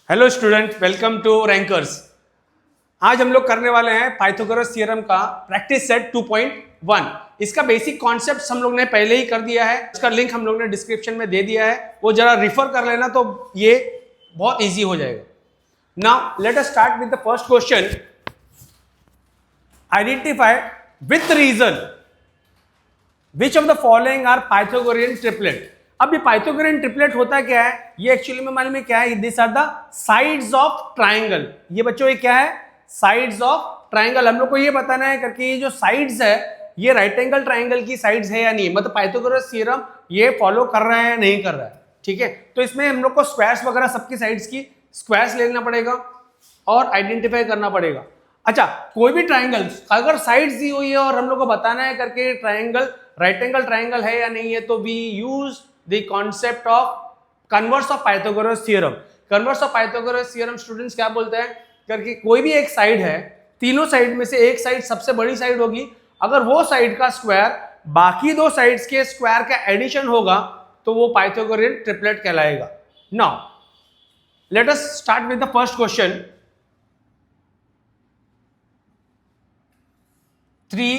Hello student, welcome to Rankers. आज हम लोग करने वाले हैं पाइथागोरस थ्योरम का प्रैक्टिस सेट 2.1। इसका बेसिक कॉन्सेप्ट हम लोग ने पहले ही कर दिया है, इसका लिंक हम लोग ने डिस्क्रिप्शन में दे दिया है, वो जरा रिफर कर लेना तो ये बहुत इजी हो जाएगा। Now let us start with the first question. Identify with reason which of the following are Pythagorean triplet. अब ये पाइथागोरियन ट्रिपलेट होता क्या है, ये एक्चुअली में मालूम है क्या है, this are the sides of triangle. ये बच्चों ये क्या है, साइड्स ऑफ ट्राइंगल। हम लोग को ये बताना है करके ये जो साइड्स है ये राइट एंगल ट्राइंगल की साइड्स है या नहीं, मतलब पाइथागोरस थ्योरम ये फॉलो कर रहा है या नहीं कर रहा है। ठीक है, तो इसमें हम लोग को स्क्वायर्स वगैरह सबकी साइड्स की स्क्वायर्स लेना पड़ेगा और आइडेंटिफाई करना पड़ेगा। अच्छा, कोई भी ट्राइंगल अगर साइड्स दी हुई है और हम लोग को बताना है करके ट्राइंगल राइट एंगल ट्राइंगल है या नहीं है, तो we use the concept of converse of Pythagoras theorem. Converse of Pythagoras theorem students क्या बोलते हैं करके, कोई भी एक साइड है, तीनों साइड में से एक साइड सबसे बड़ी साइड होगी, अगर वो साइड का स्क्वायर बाकी दो साइड्स के स्क्वायर का एडिशन होगा तो वो पाइथागोरियन ट्रिपलेट कहलाएगा। Now let us start with the first question. 3,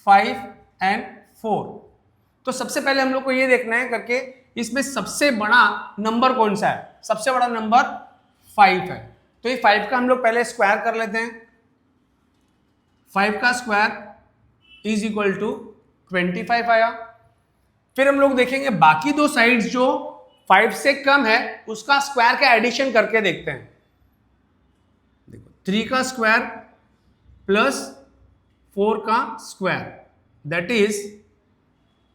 5 and 4। तो सबसे पहले हम लोग को ये देखना है करके इसमें सबसे बड़ा नंबर कौन सा है। सबसे बड़ा नंबर 5 है, तो ये 5 का हम लोग पहले स्क्वायर कर लेते हैं। 5 का स्क्वायर इज इक्वल टू 25 आया। फिर हम लोग देखेंगे बाकी दो साइड्स जो 5 से कम है उसका स्क्वायर का एडिशन करके देखते हैं। देखो 3 का स्क्वायर प्लस 4 का स्क्वायर, दैट इज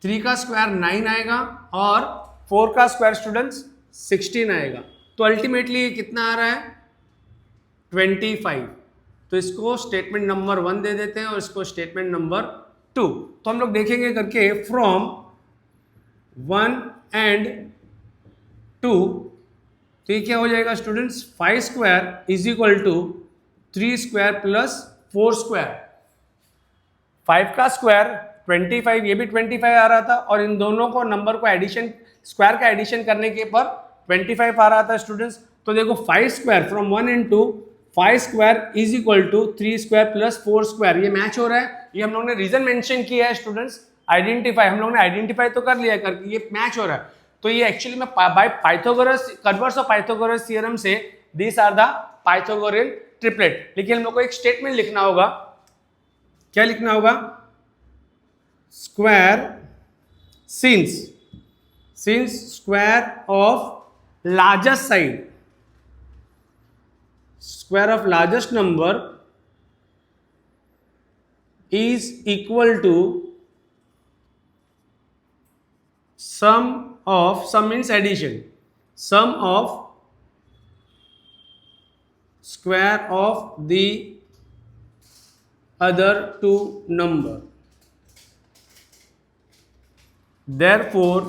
3 का स्क्वायर 9 आएगा और 4 का स्क्वायर स्टूडेंट्स 16 आएगा। तो अल्टीमेटली ये कितना आ रहा है 25। तो इसको स्टेटमेंट नंबर 1 दे देते हैं और इसको स्टेटमेंट नंबर 2। तो हम लोग देखेंगे करके फ्रॉम 1 एंड 2, तो ये क्या हो जाएगा students, 5 square is equal to 3 square plus 4 square. 5 का स्क्वायर 25, ये भी 25 आ रहा था और इन दोनों को नंबर को एडिशन स्क्वायर का एडिशन करने के पर 25 आ रहा था स्टूडेंट्स। तो देखो 5 square from 1 and 2, 5 square is equal to 3 square plus 4 square, ये मैच हो रहा है। ये हम लोग ने रीजन मेंशन किया है स्टूडेंट्स, आइडेंटिफाई हम लोग ने आइडेंटिफाई तो कर लिया करके ये मैच हो रहा है। तो ये एक्चुअली में by Pythagoras converse of Pythagoras theorem से this are the Pythagorean triplet. लेकिन हम लोग को एक स्टेटमेंट लिखना होगा। क्या लिखना होगा, square since square of largest side, square of largest number is equal to sum means addition, sum of square of the other two number. Therefore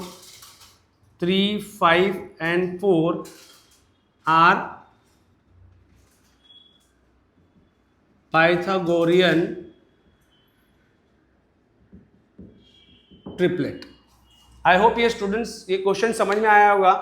3, 5 and 4 are Pythagorean triplet। I hope ये students ये question समझ में आया होगा।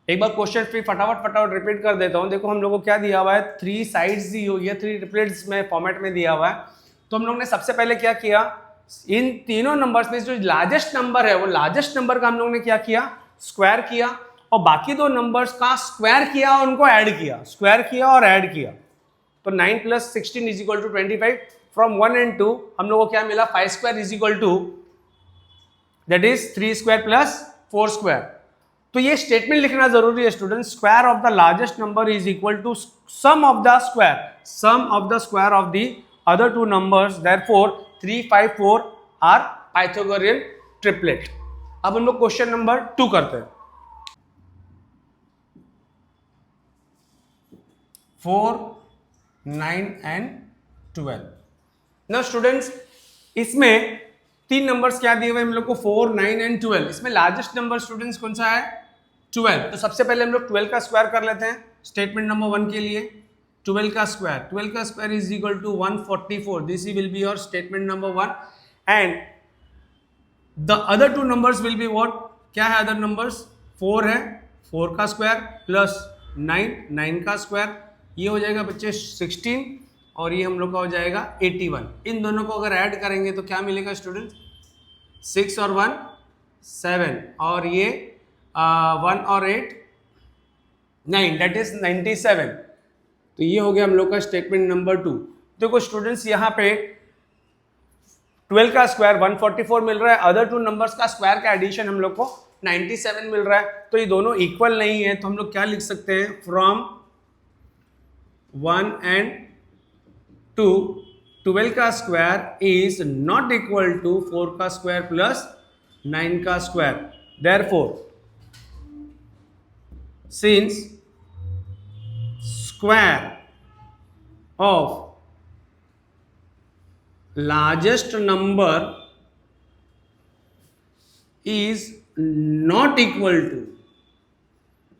एक बार question फिर फटाफट repeat कर देता हूँ। देखो हम लोग को क्या दिया हुआ है, 3 साइड्स दी हुई है, 3 ट्रिपलेट्स में फॉर्मेट में दिया हुआ है। तो हम लोग ने सबसे पहले क्या किया, इन तीनों नंबर्स में जो लार्जेस्ट नंबर है वो लार्जेस्ट नंबर का हम लोग ने क्या किया, स्क्वायर किया और बाकी दो नंबर्स का स्क्वायर किया और उनको ऐड किया, स्क्वायर किया और ऐड किया। तो 9 plus 16 is equal to 25। From 1 and 2 हम लोग को क्या मिला, 5 square is equal to that is 3 square plus 4 square. तो ये स्टेटमेंट लिखना जरूरी है student, square of the largest number is equal to sum of the square of the other two numbers, therefore 3, 5, 4 are Pythagorean triplet. अब हम लोग question number 2 करते हैं। 4, 9 एंड 12। नाउ स्टूडेंट्स इसमें 3 नंबर्स क्या दिए हुए हम लोग को, 4, 9 एंड 12। इसमें लार्जेस्ट नंबर स्टूडेंट्स कौन सा है, 12। तो सबसे पहले हम लोग 12 का स्क्वायर कर लेते हैं स्टेटमेंट नंबर 1 के लिए। 12 का square is equal to 144, this will be your statement number 1 and the other two numbers will be what, क्या है अदर नंबर्स, 4 है, 4 का स्क्वायर प्लस 9, 9 का स्क्वायर, ये हो जाएगा बच्चे 16 और ये हम लोग का हो जाएगा 81। इन दोनों को अगर ऐड करेंगे तो क्या मिलेगा स्टूडेंट? 6 और 1 7 और ये 1 और 8 9, दैट इज 97। तो ये हो गया हम लोग का स्टेटमेंट नंबर 2। देखो स्टूडेंट्स यहाँ पे 12 का स्क्वायर 144 मिल रहा है, अदर टू नंबर्स का स्क्वायर का एडिशन हम लोग को 97 मिल रहा है, तो ये दोनों इक्वल नहीं है, तो हम लोग क्या लिख सकते हैं? फ्रॉम 1 and 2 12 का square is not equal to 4 का स्क्वायर प्लस 9 का square. Therefore since square of largest number is not equal to,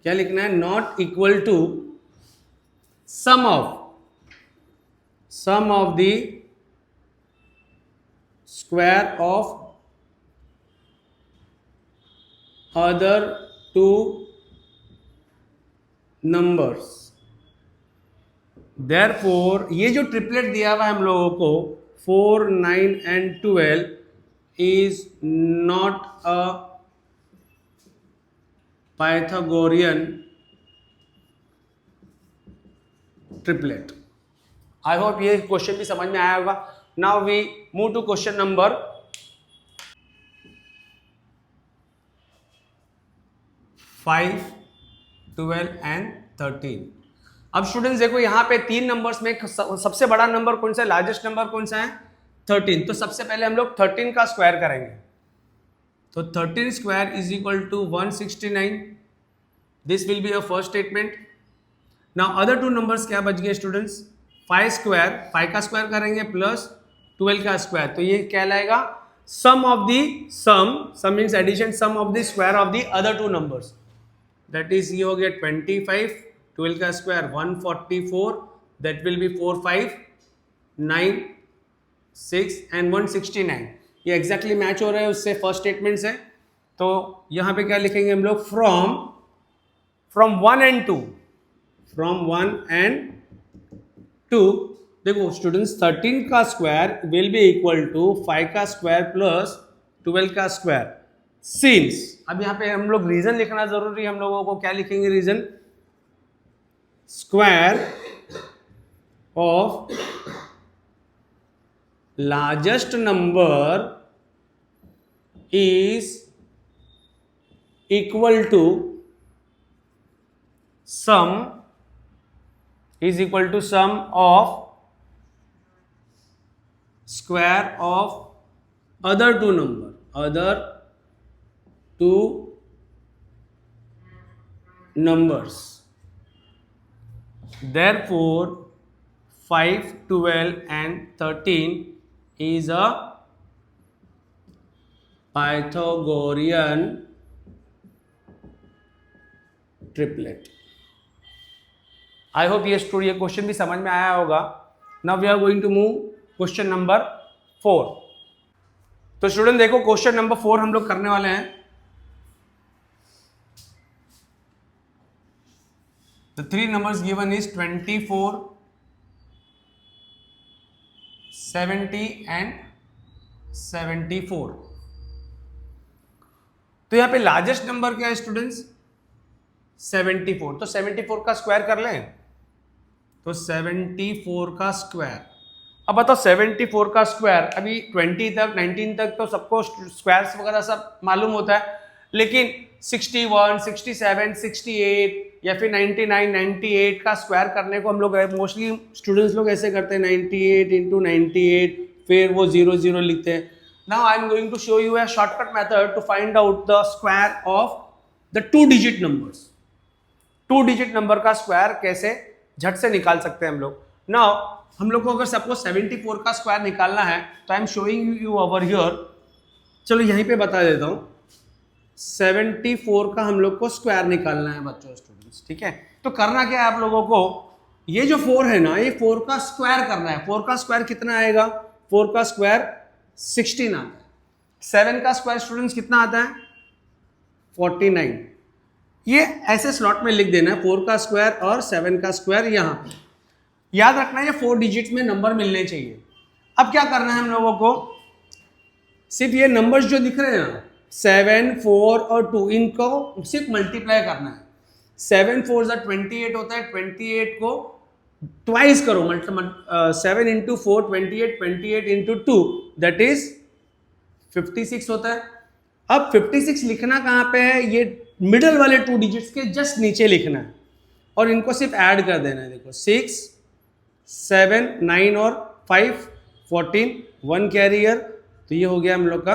क्या लिखना है? Not equal to sum of the square of other two numbers. Therefore ये जो triplet दिया हुआ है हम लोगों को 4, 9 and 12 is not a Pythagorean triplet. I hope ये क्वेश्चन भी समझ में आया होगा। Now we move to question number 5, 12 and 13। अब स्टूडेंट्स देखो यहाँ पे 3 नंबर्स में सबसे बड़ा नंबर कौन सा है? लार्जेस्ट नंबर कौन सा है? 13। तो सबसे पहले हम लोग 13 का स्क्वायर करेंगे, तो 13 square is equal to 169। This will be a first statement. Now other two numbers क्या बच गए स्टूडेंट्स? 5 स्क्वायर, 5 का स्क्वायर करेंगे प्लस 12 का स्क्वायर, तो ये कहलाएगा sum of the sum means addition, sum of the square of the other two numbers, that is ये हो गया 25, 12 का स्क्वायर 144, दैट विल बी 4, 5, 9, 6 एंड 169। ये एग्जैक्टली मैच हो रहा है उससे फर्स्ट स्टेटमेंट से। तो यहाँ पे क्या लिखेंगे हम लोग? From 1 and 2, from 1 and 2। देखो स्टूडेंट्स 13 का square will be equal to 5 का स्क्वायर प्लस 12 का स्क्वायर। सिंस, अब यहाँ पे हम लोग रीजन लिखना जरूरी है हम लोगों को। क्या लिखेंगे reason? Square of largest number is equal to sum of square of other two numbers. Therefore 5, 12 and 13 is a Pythagorean triplet. I hope ये क्वेश्चन भी समझ में आया होगा। Now we are going to move question number 4। तो student देखो question number 4 हम लोग करने वाले हैं। The 3 numbers given is 24, 70 and 74। तो यहां पे लार्जेस्ट नंबर क्या है स्टूडेंट्स? 74। तो 74 का स्क्वायर कर लें, तो 74 का स्क्वायर। अब बताओ 74 का स्क्वायर, अभी 20 तक 19 तक तो सबको स्क्वायर्स वगैरह सब मालूम होता है, लेकिन 61, 67, 68 या फिर 99, 98 का स्क्वायर करने को हम लोग मोस्टली स्टूडेंट्स लोग ऐसे करते हैं 98 इंटू 98, फिर वो 0 0 लिखते हैं। Now I am going to show you a shortcut method to find out the square of the 2-digit numbers. 2-digit number का स्क्वायर कैसे झट से निकाल सकते हैं हम लोग। Now हम लोग को अगर सपोज 74 का स्क्वायर निकालना है तो I am showing you over here. चलो यहीं पे बता देता हूँ, 74 का हम लोग को स्क्वायर निकालना है बच्चों स्टूडेंट्स, ठीक है। तो करना क्या है आप लोगों को, ये जो 4 है ना, ये 4 का स्क्वायर करना है। 4 का स्क्वायर कितना आएगा? 4 का स्क्वायर 16 आता है। 7 का स्क्वायर स्टूडेंट्स कितना आता है? 49। ये ऐसे स्लॉट में लिख देना है 4 का स्क्वायर और 7 का स्क्वायर यहाँ। याद रखना है ये 4 डिजिट में नंबर मिलने चाहिए। अब क्या करना है हम लोगों को, सिर्फ ये नंबर्स जो दिख रहे हैं ना 7, 4 और 2 इनको सिर्फ मल्टीप्लाई करना है। 7 4 28 होता है, 28 को ट्वाइस करो, 7 इंटू 4 28, 28 इंटू 2 दैट इज 56 होता है। अब 56 लिखना कहाँ पे है, ये मिडल वाले 2 डिजिट्स के जस्ट नीचे लिखना है और इनको सिर्फ ऐड कर देना है। देखो 6 7 9 और 5 14, 1 कैरियर, तो ये हो गया हम लोग का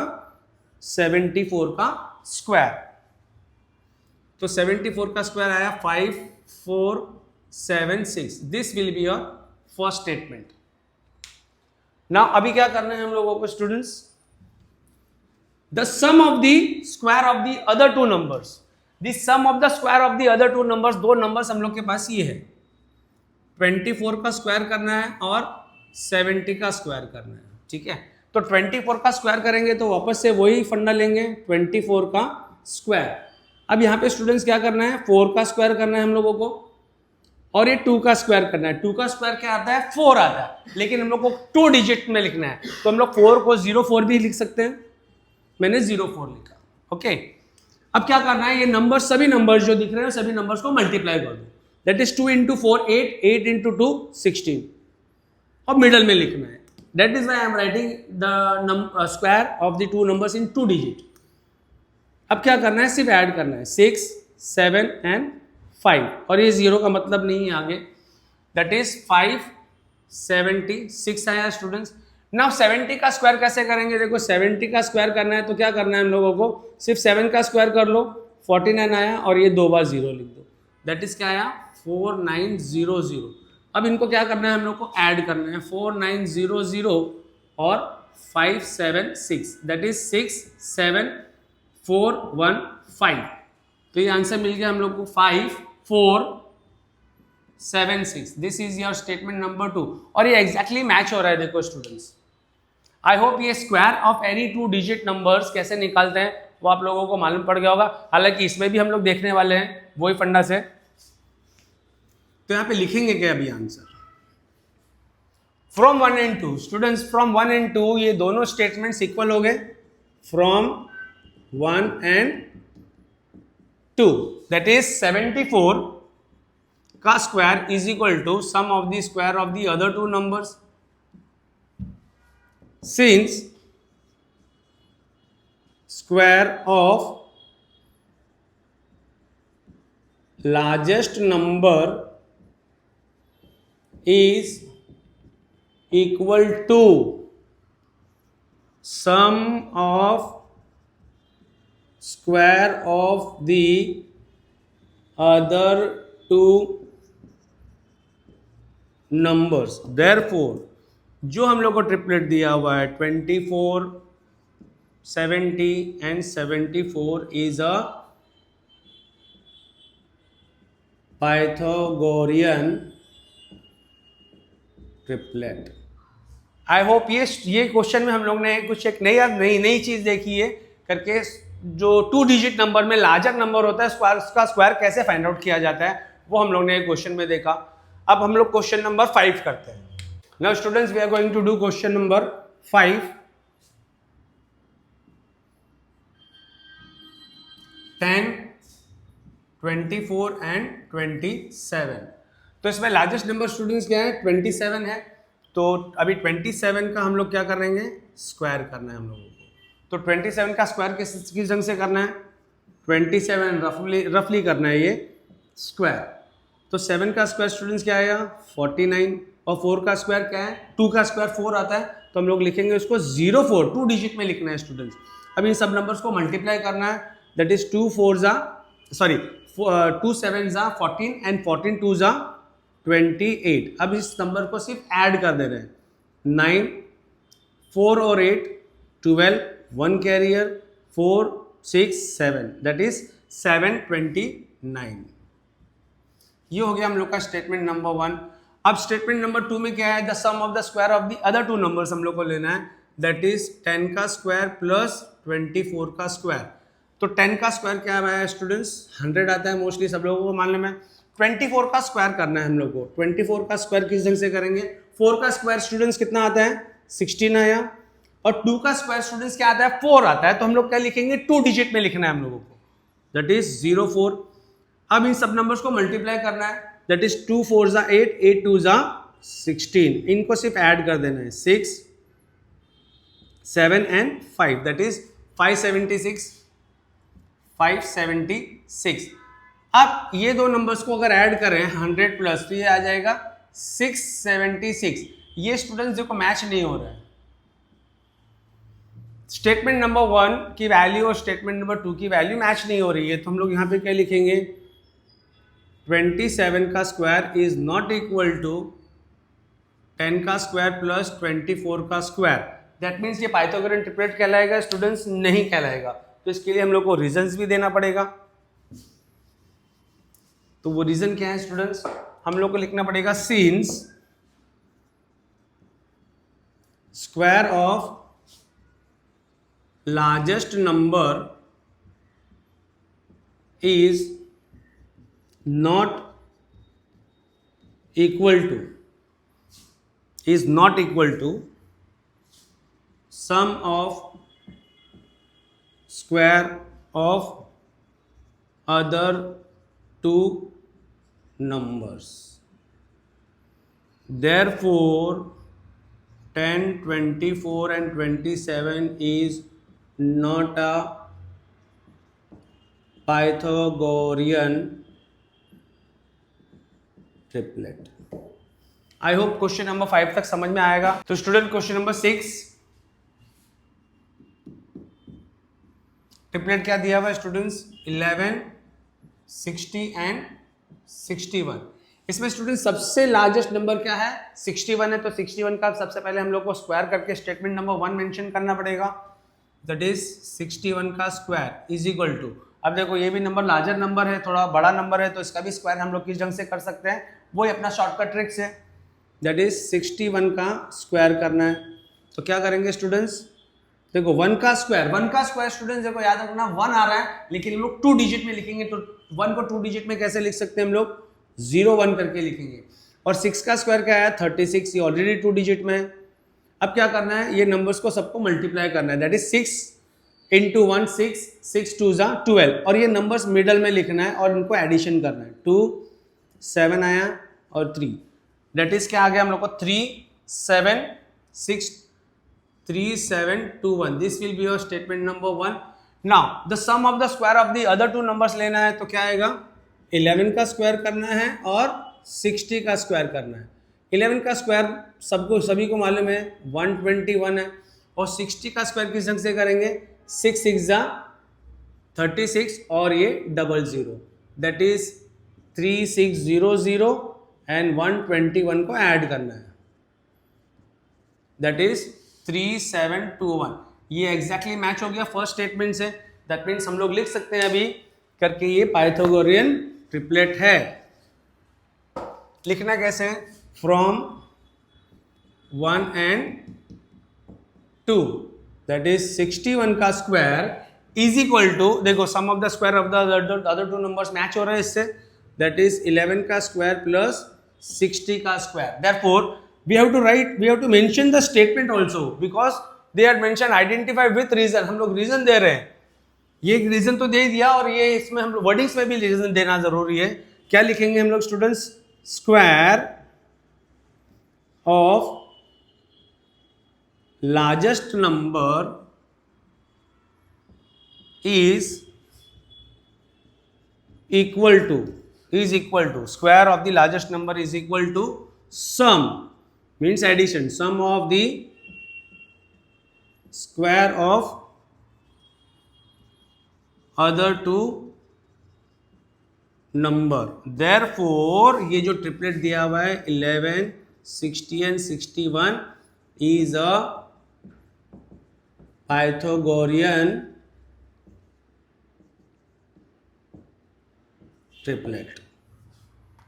74 का स्क्वायर। तो 74 का स्क्वायर आया 5 4 7 6। This will be your first statement. Now अभी क्या करना है हम लोगों को students, the sum of the square of the other 2 numbers. The sum of the square of the other 2 numbers, 2 numbers हम लोग के पास ये है, 24 का स्क्वायर करना है और 70 का स्क्वायर करना है। ठीक है, तो 24 का स्क्वायर करेंगे तो वापस से वही फंडा लेंगे 24 का स्क्वायर। अब यहाँ पे स्टूडेंट्स क्या करना है, 4 का स्क्वायर करना है हम लोगों को और ये 2 का स्क्वायर करना है। 2 का स्क्वायर क्या आता है, 4 आता है, लेकिन हम लोग को 2 डिजिट में लिखना है, तो हम लोग 4 को 04 भी लिख सकते हैं। मैंने 04 लिखा। ओके, अब क्या करना है, ये नंबर सभी नंबर्स जो दिख रहे हैं सभी नंबर्स को मल्टीप्लाई कर दो। दैट इज 2 इंटू 4 8, 8 इंटू 2 16 और मिडल में लिखना है। That is why I am writing the square of the 2 numbers in 2 digit. अब क्या करना है, सिर्फ ऐड करना है 6 7 एंड 5 और ये 0 का मतलब नहीं है आगे। दैट इज 576 आया स्टूडेंट्स। नाउ 70 का स्क्वायर कैसे करेंगे, देखो 70 का स्क्वायर करना है तो क्या करना है हम लोगों को, सिर्फ 7 का स्क्वायर कर लो, 49 आया और ये 2 बार 0 लिख दो। दैट इज क्या आया 4900। अब इनको क्या करना है हम लोग को ऐड करना है 4900 और 576, दैट इज 67415। तो ये आंसर मिल गया हम लोग को 5476। This is your statement number 2 और ये एग्जैक्टली मैच हो रहा है। देखो स्टूडेंट्स, आई होप ये square of any 2 digit numbers कैसे निकालते हैं वो आप लोगों को मालूम पड़ गया होगा। हालांकि इसमें भी हम लोग देखने वाले हैं वही फंडा से। तो यहाँ पे लिखेंगे क्या अभी answer, from 1 and 2 students, from 1 and 2 ये दोनों स्टेटमेंट्स इक्वल हो गए। फ्रॉम 1 एंड 2 दैट इज 74 का square is equal to sum of the square of the other 2 numbers. Since square of largest number is equal to sum of square of the other 2 numbers। therefore जो हम लोग को triplet दिया हुआ है 24 70 and 74 is a Pythagorean triplet. I hope ये question में हम लोग ने कुछ एक नई चीज देखी है करके। जो 2 डिजिट नंबर में लार्जर नंबर होता है उसका स्क्वायर कैसे फाइंड आउट किया जाता है वो हम लोग ने क्वेश्चन में देखा। अब हम लोग क्वेश्चन नंबर 5 करते हैं। Now students, we are going to do question number 5। 10 24 and 27। तो इसमें लार्जेस्ट नंबर स्टूडेंट्स क्या है, 27 है। तो अभी 27 का हम लोग क्या करेंगे, स्क्वायर करना है हम लोगों को। तो 27 का स्क्वायर किस ढंग से करना है, 27 रफली करना है ये स्क्वायर। तो 7 का स्क्वायर स्टूडेंट्स क्या आएगा 49 और 4 का स्क्वायर क्या है, 2 का स्क्वायर 4 आता है। तो हम लोग लिखेंगे उसको 04 2 डिजिट में लिखना है स्टूडेंट्स। अब इन सब नंबर्स को मल्टीप्लाई करना है। दैट इज 2 7 जा 14 एंड 14 2 जा 28। अब इस नंबर को सिर्फ ऐड कर दे रहे हैं 9 4 और 8 12 1 कैरियर 4 6 7 दैट इज 729। ये हो गया हम लोग का स्टेटमेंट नंबर 1। अब स्टेटमेंट नंबर 2 में क्या है, the sum of the square of the other 2 numbers हम लोग को लेना है। दैट इज 10 का स्क्वायर प्लस 24 का स्क्वायर। तो 10 का स्क्वायर क्या है स्टूडेंट्स 100 आता है मोस्टली सब लोगों को मानने में। 24 का स्क्वायर करना है हम लोग को। 24 का स्क्वायर किस ढंग से करेंगे, 4 का स्क्वायर स्टूडेंट्स कितना आता है 16 आया, और 2 का स्क्वायर स्टूडेंट्स क्या आता है 4 आता है, तो हम लोग क्या लिखेंगे 2 डिजिट में लिखना है हम लोगों को, दैट इज 04। अब इन सब नंबर्स को मल्टीप्लाई करना है, दैट इज 2 4 जा 8, 8 2 जा 16, इनको सिर्फ ऐड कर देना है 6 7 एंड 5, दैट इज 576। अब ये दो नंबर्स को अगर ऐड करें 100 प्लस तो ये आ जाएगा 676। ये स्टूडेंट्स देखो मैच नहीं हो रहा है, स्टेटमेंट नंबर 1 की वैल्यू और स्टेटमेंट नंबर 2 की वैल्यू मैच नहीं हो रही है, तो हम लोग यहाँ पे क्या लिखेंगे 27 का square is not equal to 10 का स्क्वायर प्लस 24 का स्क्वायर। दैट मीन्स ये पाइथागोरन ट्रिपलेट कहलाएगा स्टूडेंट्स, नहीं कहलाएगा। तो इसके लिए हम लोग को रीजंस भी देना पड़ेगा। तो वो रीजन क्या है स्टूडेंट्स, हम लोग को लिखना पड़ेगा since square of largest number is not equal to sum of square of other two numbers. Therefore 10 24 and 27 is not a Pythagorean triplet. I hope question number 5 तक समझ में आएगा। तो स्टूडेंट क्वेश्चन नंबर 6 ट्रिपलेट क्या दिया हुआ है students 11 60 and 61। इसमें स्टूडेंट सबसे लार्जेस्ट नंबर क्या है 61 है, तो 61 का सबसे पहले हम लोग को स्क्वायर करके स्टेटमेंट नंबर 1 मेंशन करना पड़ेगा, दैट इज 61 का स्क्वायर इज इक्वल टू, अब देखो ये भी नंबर लार्जर नंबर है, थोड़ा बड़ा नंबर है, तो इसका भी स्क्वायर हम लोग किस ढंग से कर सकते हैं, वो अपना शॉर्टकट ट्रिक्स है, दैट इज 61 का स्क्वायर करना है। तो क्या करेंगे स्टूडेंट्स, देखो 1 का स्क्वायर स्टूडेंट्स देखो याद रखना 1 आ रहा है, लेकिन हम लोग 2 डिजिट में लिखेंगे, तो 1 को 2 डिजिट में कैसे लिख सकते हैं हम लोग 01 करके लिखेंगे। और 6 का स्क्वायर क्या है 36, ये ऑलरेडी 2 डिजिट में है। अब क्या करना है, ये नंबर्स को सबको मल्टीप्लाई करना है, दैट इज 6 इंटू 1 6, 6 2 जा 12, और ये नंबर्स मिडल में लिखना है और इनको एडिशन करना है, 2 7 आया और 3, दैट इज क्या आ गया हम लोग को 3 7 6 3 7 2 1, this will be your statement number 1। Now the sum of the square of the other 2 numbers लेना है, तो क्या आएगा 11 का स्क्वायर करना है और 60 का स्क्वायर करना है। 11 का स्क्वायर सभी को मालूम है 121 है, और 60 का स्क्वायर किस ढंग से करेंगे 6 6 जा 36 और ये 00, दैट इज 3600 एंड 121 को ऐड करना है, दैट इज 3721। ये एग्जैक्टली मैच हो गया फर्स्ट स्टेटमेंट से, दैट मीन्स हम लोग लिख सकते हैं अभी करके ये पाइथागोरियन ट्रिपलेट है। लिखना कैसे है, फ्रॉम 1 एंड 2, दैट इज 61 का स्क्वायर इज इक्वल टू, देखो sum of the square of the other 2 numbers match हो रहे हैं इससे, दैट इज 11 का स्क्वायर प्लस 60 का square. Therefore we have to mention the statement also, because they had mention identify with reason, हम लोग reason दे रहे हैं, ये एक रीजन तो दे दिया, और ये इसमें हम लोग वर्डिंग्स में भी रीजन देना जरूरी है। क्या लिखेंगे हम लोग students, square of largest number is equal to square of the largest number is equal to sum, means addition, sum of the square of other 2 number। therefore ये जो ट्रिपलेट दिया हुआ है 11 60 and 61 is a Pythagorean triplet.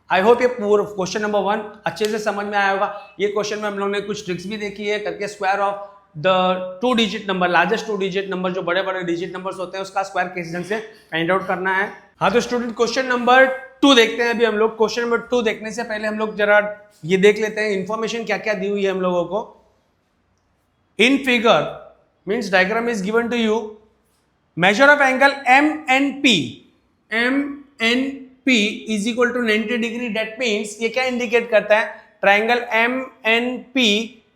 I hope ये पूरा question number 1 अच्छे से समझ में आया होगा। ये क्वेश्चन में हम लोग ने कुछ ट्रिक्स भी देखी है करके, square of the 2 digit number, largest 2 digit number, जो बड़े बड़े डिजिट नंबर्स होते हैं उसका स्क्वायर किस ढंग से फाइंड आउट करना है। हाँ तो स्टूडेंट क्वेश्चन नंबर 2 देखते हैं अभी हम लोग। क्वेश्चन नंबर 2 देखने से पहले हम लोग जरा ये देख लेते हैं इंफॉर्मेशन क्या क्या दी हुई है हम लोगों को। In figure means diagram is given to you, measure of angle MNP is equal to 90 degree. That means ये क्या इंडिकेट करता है, ट्राइंगल MNP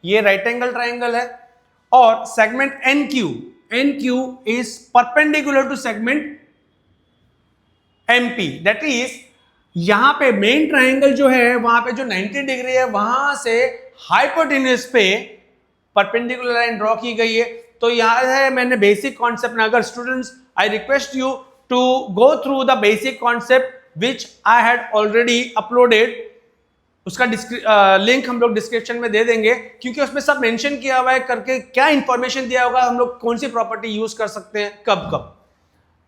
ये राइट एंगल ट्राइंगल है और segment NQ is perpendicular to segment MP। That is यहां पे main triangle जो है वहां पे जो 90 डिग्री है वहां से हाइपोटेन्यूज पे परपेंडिकुलर लाइन ड्रॉ की गई है। तो याद है मैंने बेसिक कॉन्सेप्ट में, अगर students I request you to go through the basic concept which I had already uploaded, उसका लिंक हम लोग डिस्क्रिप्शन में दे देंगे, क्योंकि उसमें सब मेंशन किया हुआ है करके क्या इंफॉर्मेशन दिया होगा, हम लोग कौन सी प्रॉपर्टी यूज कर सकते हैं कब कब।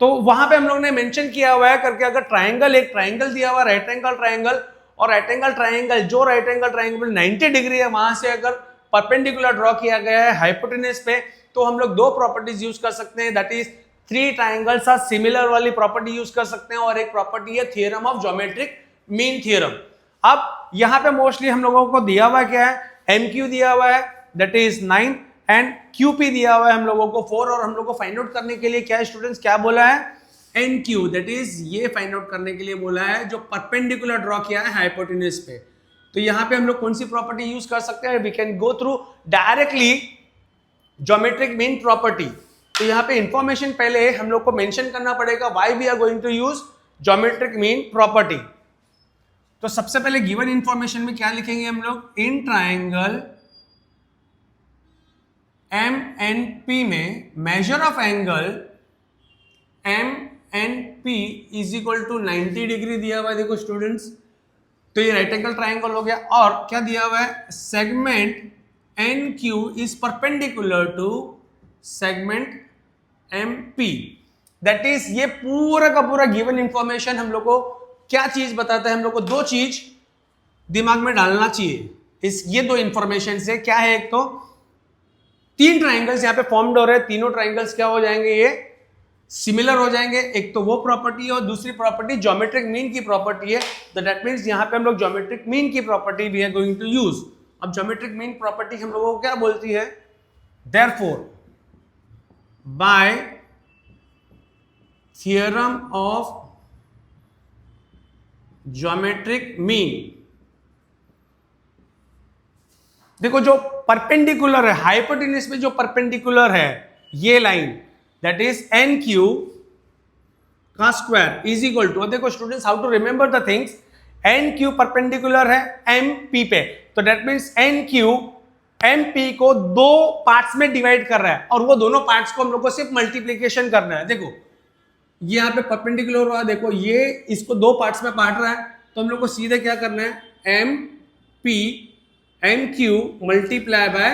तो वहां पे हम लोग ने मेंशन किया हुआ है करके, अगर ट्राइंगल, एक ट्राइंगल दिया हुआ राइट एंगल ट्राइंगल, और राइट एंगल ट्राइंगल जो राइट एंगल ट्राइंगल 90 डिग्री है वहां से अगर परपेंडिकुलर ड्रॉ किया गया है हाइपोटेन्यूज पे, तो हम लोग दो प्रॉपर्टीज यूज कर सकते हैं, that is 3 triangles are similar वाली प्रॉपर्टी यूज कर सकते हैं, और एक प्रॉपर्टी है theorem of geometric mean theorem. अब यहां पे मोस्टली हम लोगों को दिया हुआ क्या है, MQ दिया हुआ है दैट इज 9 एंड QP दिया हुआ है हम लोगों को 4, और हम लोग को फाइंड आउट करने के लिए क्या स्टूडेंट्स क्या बोला है, NQ दैट इज ये फाइंड आउट करने के लिए बोला है जो परपेंडिकुलर ड्रॉ किया है हाइपोटेन्यूज पे। तो यहां पे हम लोग कौन सी प्रॉपर्टी यूज कर सकते हैं, we can go through directly geometric mean property. तो यहाँ पे इंफॉर्मेशन पहले हम लोग को मेंशन करना पड़ेगा why we are going to use geometric mean property. तो सबसे पहले गिवन इंफॉर्मेशन में क्या लिखेंगे हम लोग, इन ट्राइंगल MNP में measure of angle MNP is equal to 90 degree दिया हुआ है। देखो स्टूडेंट्स, तो ये राइट एंगल ट्राइंगल हो गया, और क्या दिया हुआ है, segment NQ is perpendicular to segment MP। That is ये पूरा का पूरा गिवन इंफॉर्मेशन हम लोग को क्या चीज बताता है, हम लोग को दो चीज दिमाग में डालना चाहिए इस ये दो इंफॉर्मेशन से। क्या है, एक तो 3 ट्राइंगल्स यहाँ पे फॉर्म्ड हो रहे हैं, तीनों ट्राइंगल्स क्या हो जाएंगे, ये सिमिलर हो जाएंगे। एक तो वो प्रॉपर्टी है और दूसरी प्रॉपर्टी ज्योमेट्रिक मीन की प्रॉपर्टी है। तो दैट मीन्स यहाँ पे हम लोग ज्योमेट्रिक मीन की property we are going to use. अब ज्योमेट्रिक मीन प्रॉपर्टी हम लोगों को क्या बोलती है, therefore by theorem of geometric mean, देखो जो परपेंडिकुलर है हाइपोटेन्यूज में, जो परपेंडिकुलर है ये लाइन दैट इज NQ का स्क्वायर इज इक्वल टू, देखो students how to remember the things, NQ perpendicular है MP पे, तो दैट मीन्स NQ MP को 2 पार्ट्स में डिवाइड कर रहा है, और वो दोनों पार्ट्स को हम लोग को सिर्फ मल्टीप्लीकेशन करना है। देखो ये यहाँ पे परपेंडिकुलर हुआ, देखो ये इसको 2 पार्ट्स में बांट रहा है, तो हम लोग को सीधे क्या करना है, MP NQ multiply by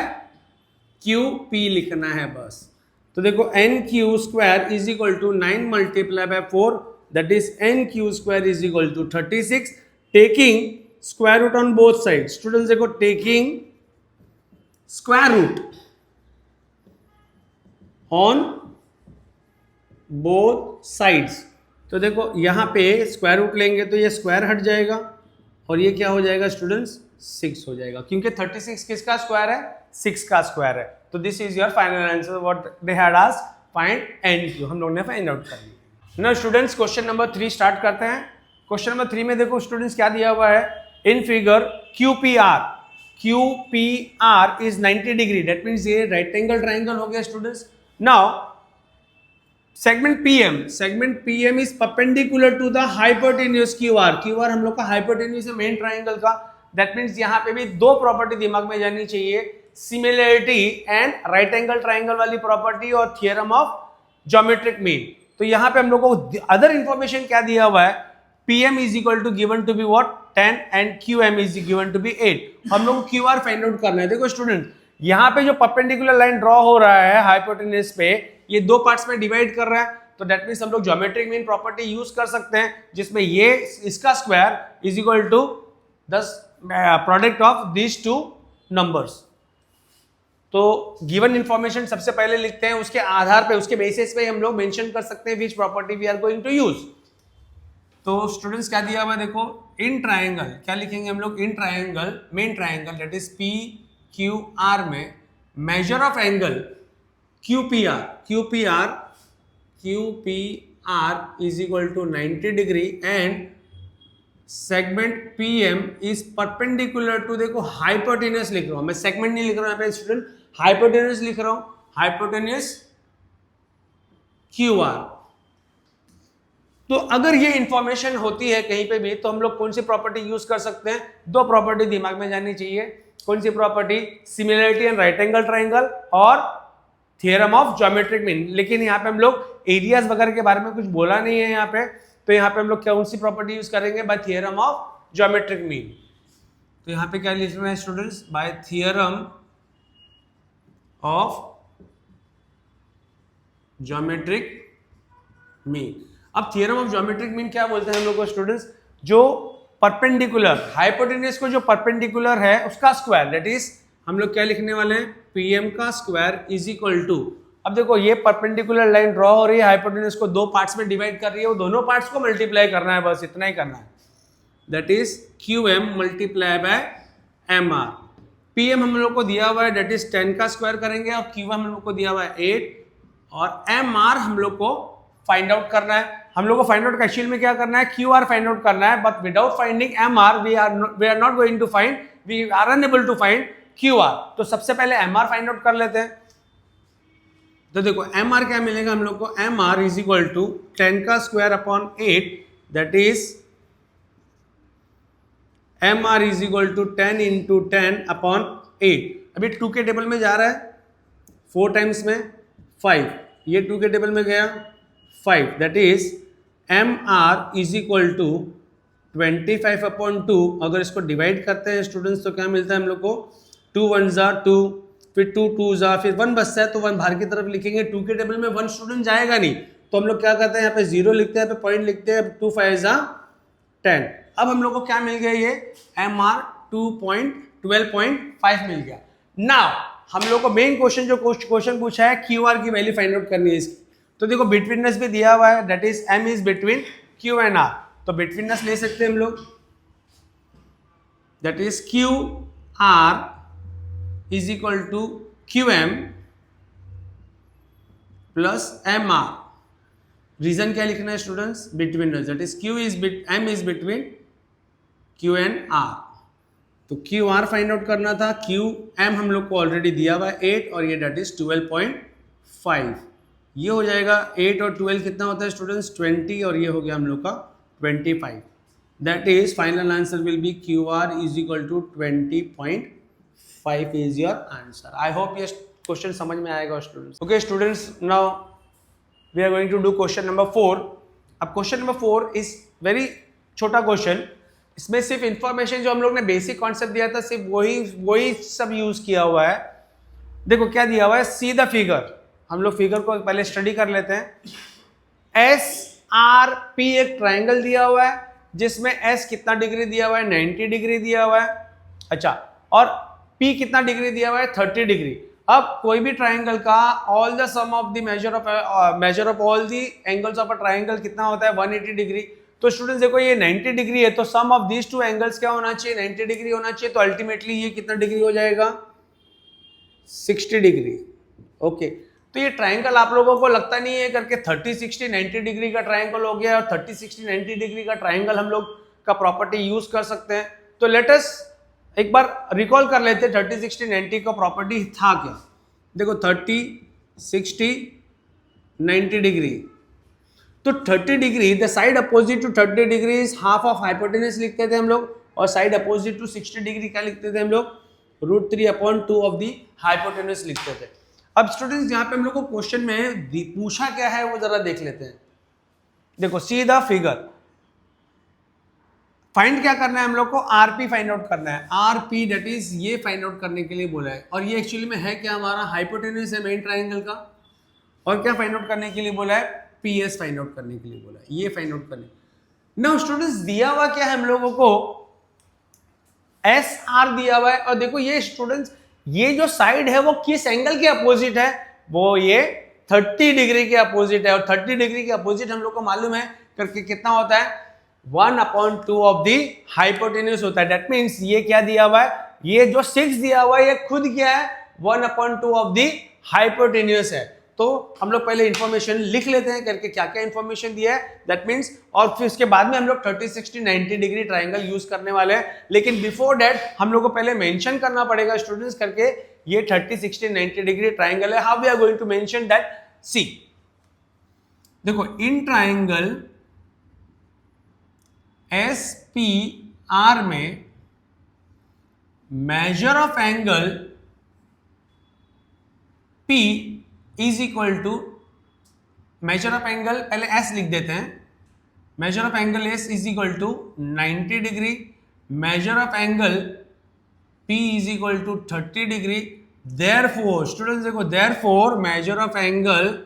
QP लिखना है बस। तो देखो NQ square is equal to 9 multiply by 4 that is NQ square is equal to 36, taking square root on both side. Students देखो, taking square root on both sides. तो देखो यहां पे स्क्वायर रूट लेंगे तो ये स्क्वायर हट जाएगा, और ये क्या हो जाएगा स्टूडेंट्स, 6 हो जाएगा, क्योंकि 36 किसका स्क्वायर है, 6 का स्क्वायर है। तो this is your final answer what they had asked, find NQ, हम लोग ने फाइंड आउट कर लिया। Now students question number 3 start करते हैं। क्वेश्चन नंबर 3 में देखो स्टूडेंट्स क्या दिया हुआ है, in figure QPR is 90 degree, that means ये राइट एंगल ट्राइंगल हो गया students. Now segment PM is perpendicular to the hypotenuse QR हम लोग का हाइपोटेन्यूज है मेन ट्राइंगल का। दैट मीन्स यहाँ पे भी 2 प्रॉपर्टी दिमाग में जानी चाहिए, similarity and right angle triangle वाली प्रॉपर्टी, और थ्योरम ऑफ ज्योमेट्रिक मीन। तो यहाँ पे हम लोग को अदर इंफॉर्मेशन क्या दिया हुआ है, PM is equal to given to be what 10 and QM is given to be 8। हम लोग को QR फाइंड आउट करना है। देखो स्टूडेंट, यहाँ पे जो परपेंडिकुलर लाइन ड्रॉ हो रहा है हाइपोटेन्यूज पे, ये 2 पार्ट्स में डिवाइड कर रहा है, तो दैट मीन्स हम लोग ज्योमेट्रिक मीन प्रॉपर्टी यूज कर सकते हैं, जिसमें ये इसका square is equal to 10 product of these 2 numbers. तो गिवन इंफॉर्मेशन सबसे पहले लिखते हैं, उसके आधार पे, उसके बेसिस पे हम लोग मेंशन कर सकते हैं which property we are going to use. तो स्टूडेंट्स क्या दिया हुआ देखो, इन ट्रायंगल क्या लिखेंगे हम लोग, in triangle, main triangle that is P Q R में measure of angle QPR is equal to 90 degree and segment PM is perpendicular to, देखो हाइपोटेन्यूस लिख रहा हूं मैं, सेगमेंट नहीं लिख रहा हूं यहाँ पे स्टूडेंट, हाइपोटेन्यूस लिख रहा हूं, हाइपोटेन्यूस QR। तो अगर ये इंफॉर्मेशन होती है कहीं पे भी तो हम लोग कौन सी प्रॉपर्टी यूज कर सकते हैं, दो प्रॉपर्टी दिमाग में जाननी चाहिए। कौन सी property, similarity and right angle triangle और थियरम ऑफ ज्योमेट्रिक मीन। लेकिन यहाँ पे हम लोग एरियाज वगैरह के बारे में कुछ बोला नहीं है यहाँ पे, तो यहाँ पे हम लोग कौन सी प्रॉपर्टी यूज करेंगे, by theorem of geometric mean. तो यहाँ पे क्या लिखना है students, by theorem of geometric mean. अब थियरम ऑफ ज्योमेट्रिक मीन क्या बोलते हैं हम लोग को स्टूडेंट्स, जो परपेंडिकुलर, हाइपोटेन्यूस को जो परपेंडिकुलर है उसका स्क्वायर, दैट इज हम लोग क्या लिखने वाले हैं, पीएम का स्क्वायर इज इक्वल टू, अब देखो ये परपेंडिकुलर लाइन ड्रॉ हो रही है, हाइपोटेन्यूस को दो पार्ट्स में डिवाइड कर रही है, वो दोनों पार्ट्स को मल्टीप्लाई करना है, बस इतना ही करना है, that is QM multiply by MR। PM हम लोग को दिया हुआ है दैट इज 10 का स्क्वायर करेंगे और QM हम लोग को दिया हुआ है 8 और MR हम लोग को फाइंड आउट करना है। हम लोग को फाइंड आउट एक्चुअल में क्या करना है, QR फाइंड आउट करना है, but without finding MR we are not going to find, we are unable to find QR। तो सबसे पहले MR फाइंड आउट कर लेते हैं। तो देखो MR क्या मिलेगा हम लोग को, MR इज इक्वल टू 10 का square upon 8, that is MR is equal to 10 into 10 upon 8। अभी 2 के टेबल में जा रहा है, 4 टाइम्स में 5, ये 2 के टेबल में गया 5, that is MR is equal to 25 upon 2। अगर इसको डिवाइड करते हैं स्टूडेंट्स तो क्या मिलता है हम लोग को, 2 1 जा 2, फिर 2 2 जा, फिर 1 बचता है तो 1 बाहर की तरफ लिखेंगे। 2 के टेबल में 1 स्टूडेंट जाएगा नहीं, तो हम लोग क्या करते हैं, यहाँ पे 0 लिखते हैं, यहाँ पे पॉइंट लिखते हैं, 2 5 जा 10। अब हम लोग को क्या मिल गया, ये MR 12.5 मिल गया। नाउ हम लोग को मेन क्वेश्चन जो क्वेश्चन पूछा है, QR की वैल्यू फाइंड आउट करनी है इसकी। तो देखो बिटवीननेस भी दिया हुआ है, that is M is between Q and R, तो बिटवीननेस ले सकते हैं हम लोग, that is QR is equal to QM plus MR। Reason क्या लिखना है students, betweenness, that is M is between Q and R। तो QR फाइंड आउट करना था, QM हम लोग को ऑलरेडी दिया हुआ है 8 और ये दैट इज 12.5। ये हो जाएगा 8 और 12 कितना होता है स्टूडेंट्स, 20, और ये हो गया हम लोग का 25। That is final answer will be QR is equal to 20.5 is your answer. I hope ये क्वेश्चन समझ में आएगा students. Okay students, now we are going to do question number 4। अब क्वेश्चन नंबर 4 इज वेरी छोटा question, इसमें सिर्फ information जो हम लोग ने बेसिक कॉन्सेप्ट दिया था सिर्फ वही सब यूज किया हुआ है। देखो क्या दिया हुआ है, सी द फिगर। हम लोग फिगर को पहले स्टडी कर लेते हैं। SRP एक ट्राइंगल दिया हुआ है जिसमें S कितना डिग्री दिया हुआ है, 90 डिग्री दिया हुआ है, अच्छा, और P कितना डिग्री दिया हुआ है, 30 डिग्री। अब कोई भी ट्राइंगल का all the sum of the measure of all the angles of a triangle कितना होता है, 180 डिग्री। तो स्टूडेंट्स देखो ये 90 डिग्री है, तो सम ऑफ दीज टू एंगल्स क्या होना चाहिए, 90 डिग्री होना चाहिए। तो अल्टीमेटली ये कितना डिग्री हो जाएगा, 60 डिग्री। ओके, तो ये ट्राइंगल आप लोगों को लगता नहीं है करके 30 60 90 डिग्री का ट्राइंगल हो गया, और 30 60 90 डिग्री का ट्राइंगल हम लोग का प्रॉपर्टी यूज कर सकते हैं। तो लेट अस एक बार रिकॉल कर लेते हैं 30 60 90 का प्रॉपर्टी था क्या। देखो 30 60 90 डिग्री, तो 30 degree the side opposite to 30 degree is half of hypotenuse लिखते थे हम लोग, और साइड अपोजिट टू 60 डिग्री क्या लिखते थे हम लोग, √3/2 ऑफ दी हाइपोटेन्यूस लिखते थे। अब स्टूडेंट्स यहाँ पे हम लोग को क्वेश्चन में पूछा क्या है वो जरा देख लेते हैं। देखो सी द फिगर, फाइंड क्या करना है हम लोग को, RP फाइंड आउट करना है। RP दैट इज ये फाइंड आउट करने के लिए बोला है, और ये एक्चुअली में है क्या, हमारा हाइपोटेन्यूस है मेन ट्राइंगल का, और क्या फाइंड आउट करने के लिए बोला है, PS फाइंड आउट करने के लिए बोला है, ये फाइंड आउट करने। नाउ स्टूडेंट्स दिया हुआ क्या है हम लोगों को, SR दिया हुआ है, और देखो ये स्टूडेंट्स ये जो साइड है वो किस एंगल के अपोजिट है, वो ये 30 डिग्री के अपोजिट है, और 30 डिग्री के अपोजिट हम लोग को मालूम है करके कितना होता है 1/2 ऑफ दी हाइपोटेन्यूज होता है। दैट मीन्स ये क्या दिया हुआ है, ये जो 6 दिया हुआ है ये खुद क्या है 1/2 ऑफ दी हाइपोटेन्यूज है। तो हम लोग पहले इंफॉर्मेशन लिख लेते हैं करके क्या क्या इंफॉर्मेशन दिया है, दैट मीन्स, और फिर उसके बाद में हम लोग 30 60 90 डिग्री ट्राइंगल यूज करने वाले हैं। लेकिन बिफोर दैट हम लोग को पहले मेंशन करना पड़ेगा स्टूडेंट्स करके ये 30 60 90 डिग्री ट्राइंगल है। How we are going to mention that, see देखो इन ट्राइंगल SPR में measure of angle P is equal to, measure of angle पहले S लिख देते हैं, measure of angle S is equal to 90 degree, measure of angle P is equal to 30 degree. Therefore students देखो, therefore measure of angle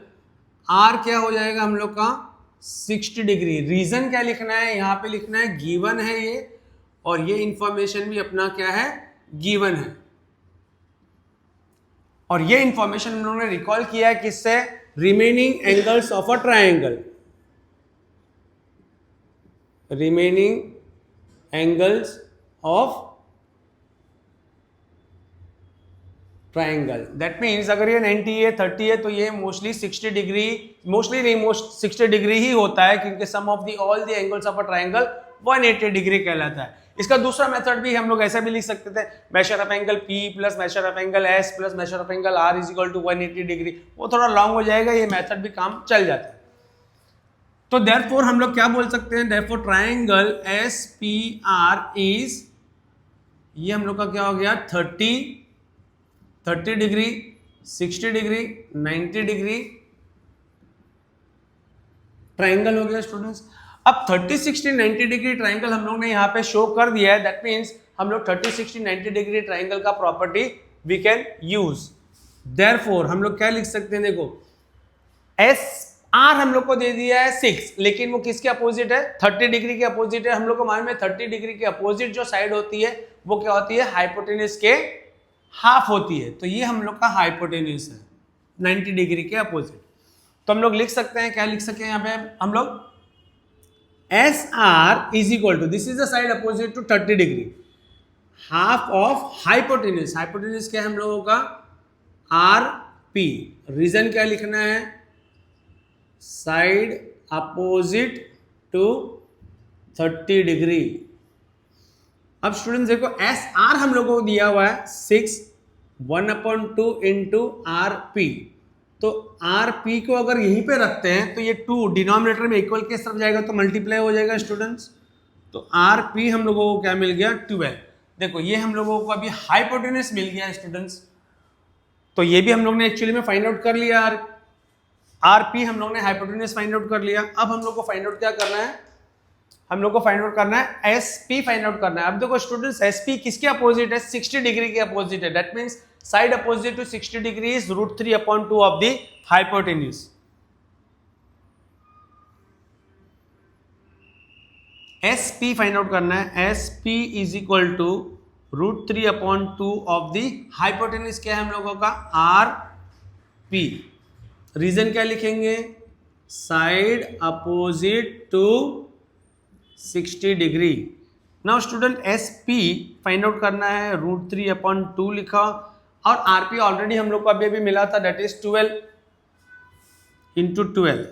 R क्या हो जाएगा हम लोग का 60 डिग्री। रीजन क्या लिखना है, यहां पे लिखना है गिवन है ये, और ये इंफॉर्मेशन भी अपना क्या है गिवन है, और ये इंफॉर्मेशन हम लोगों ने रिकॉल किया है किससे, remaining angles of a triangle, remaining angles of triangle. That means अगर ये 90 है 30 है तो ये मोस्टली 60 डिग्री, मोस्टली नहीं मोस्ट 60 डिग्री ही होता है, क्योंकि sum of the all the angles of a triangle 180 degree कहलाता है। इसका दूसरा मेथड भी हम लोग ऐसा भी लिख सकते थे, measure of angle P plus measure of angle S plus measure of angle R is equal to 180 degree. वो थोड़ा लॉन्ग हो जाएगा, ये मेथड भी काम चल जाता है। तो देयरफॉर हम लोग क्या बोल सकते हैं, देयरफॉर ट्रायंगल SPR इज, ये हम लोग का क्या हो गया 30 डिग्री, 60 डिग्री, 90 डिग्री ट्रायंगल हो गया स्टूडेंट्स। अब 30 60 90 डिग्री ट्रायंगल हम लोग ने यहाँ पे शो कर दिया है। दैट मीन्स हम लोग 30 60 90 डिग्री ट्रायंगल का property we can use. Therefore हम लोग क्या लिख सकते हैं, देखो SR हम लोग को दे दिया है 6, लेकिन वो किसके अपोजिट है 30 डिग्री के अपोजिट है। हम लोग को मालूम है 30 डिग्री के अपोजिट जो साइड होती है वो क्या होती है, हाइपोटेन्यूज के हाफ होती है। तो ये हम लोग का हाइपोटेन्यूज है 90 डिग्री के अपोजिट। तो हम लोग लिख सकते हैं, क्या लिख सकते हैं यहाँ पे हम लोग, SR is equal to, this is the side opposite to 30 degree, half of hypotenuse. Hypotenuse क्या है हम लोगों का RP। रीजन क्या लिखना है, साइड अपोजिट टू 30 डिग्री। अब स्टूडेंट्स देखो SR हम लोगों को दिया हुआ है 6, 1/2 इंटू RP। तो RP को अगर यहीं पे रखते हैं तो ये 2 डिनोमिनेटर में इक्वल के तरफ जाएगा तो मल्टीप्लाई हो जाएगा स्टूडेंट्स। तो RP हम लोगों को क्या मिल गया 12। देखो ये हम लोगों को अभी हाइपोटेन्यूज मिल गया स्टूडेंट्स, तो ये भी हम लोग ने एक्चुअली में फाइंड आउट कर लिया। RP हम लोग ने हाइपोटेन्यूज फाइंड आउट कर लिया। अब हम लोग को फाइंड आउट क्या करना है, हम लोग को फाइंड आउट करना है SP फाइंड आउट करना है। अब देखो स्टूडेंट्स SP किसके अपोजिट है, 60 डिग्री के अपोजिट है। That means side opposite to 60 degree is √3/2 of the hypotenuse. SP find out करना है, SP is equal to √3/2 of the hypotenuse. क्या है हम लोगों का RP। रीजन क्या लिखेंगे, side opposite to 60 degree. Now student SP find out करना है, √3/2 लिखा, और RP ऑलरेडी हम लोग को अभी अभी मिला था, दैट इज 12 इंटू 12,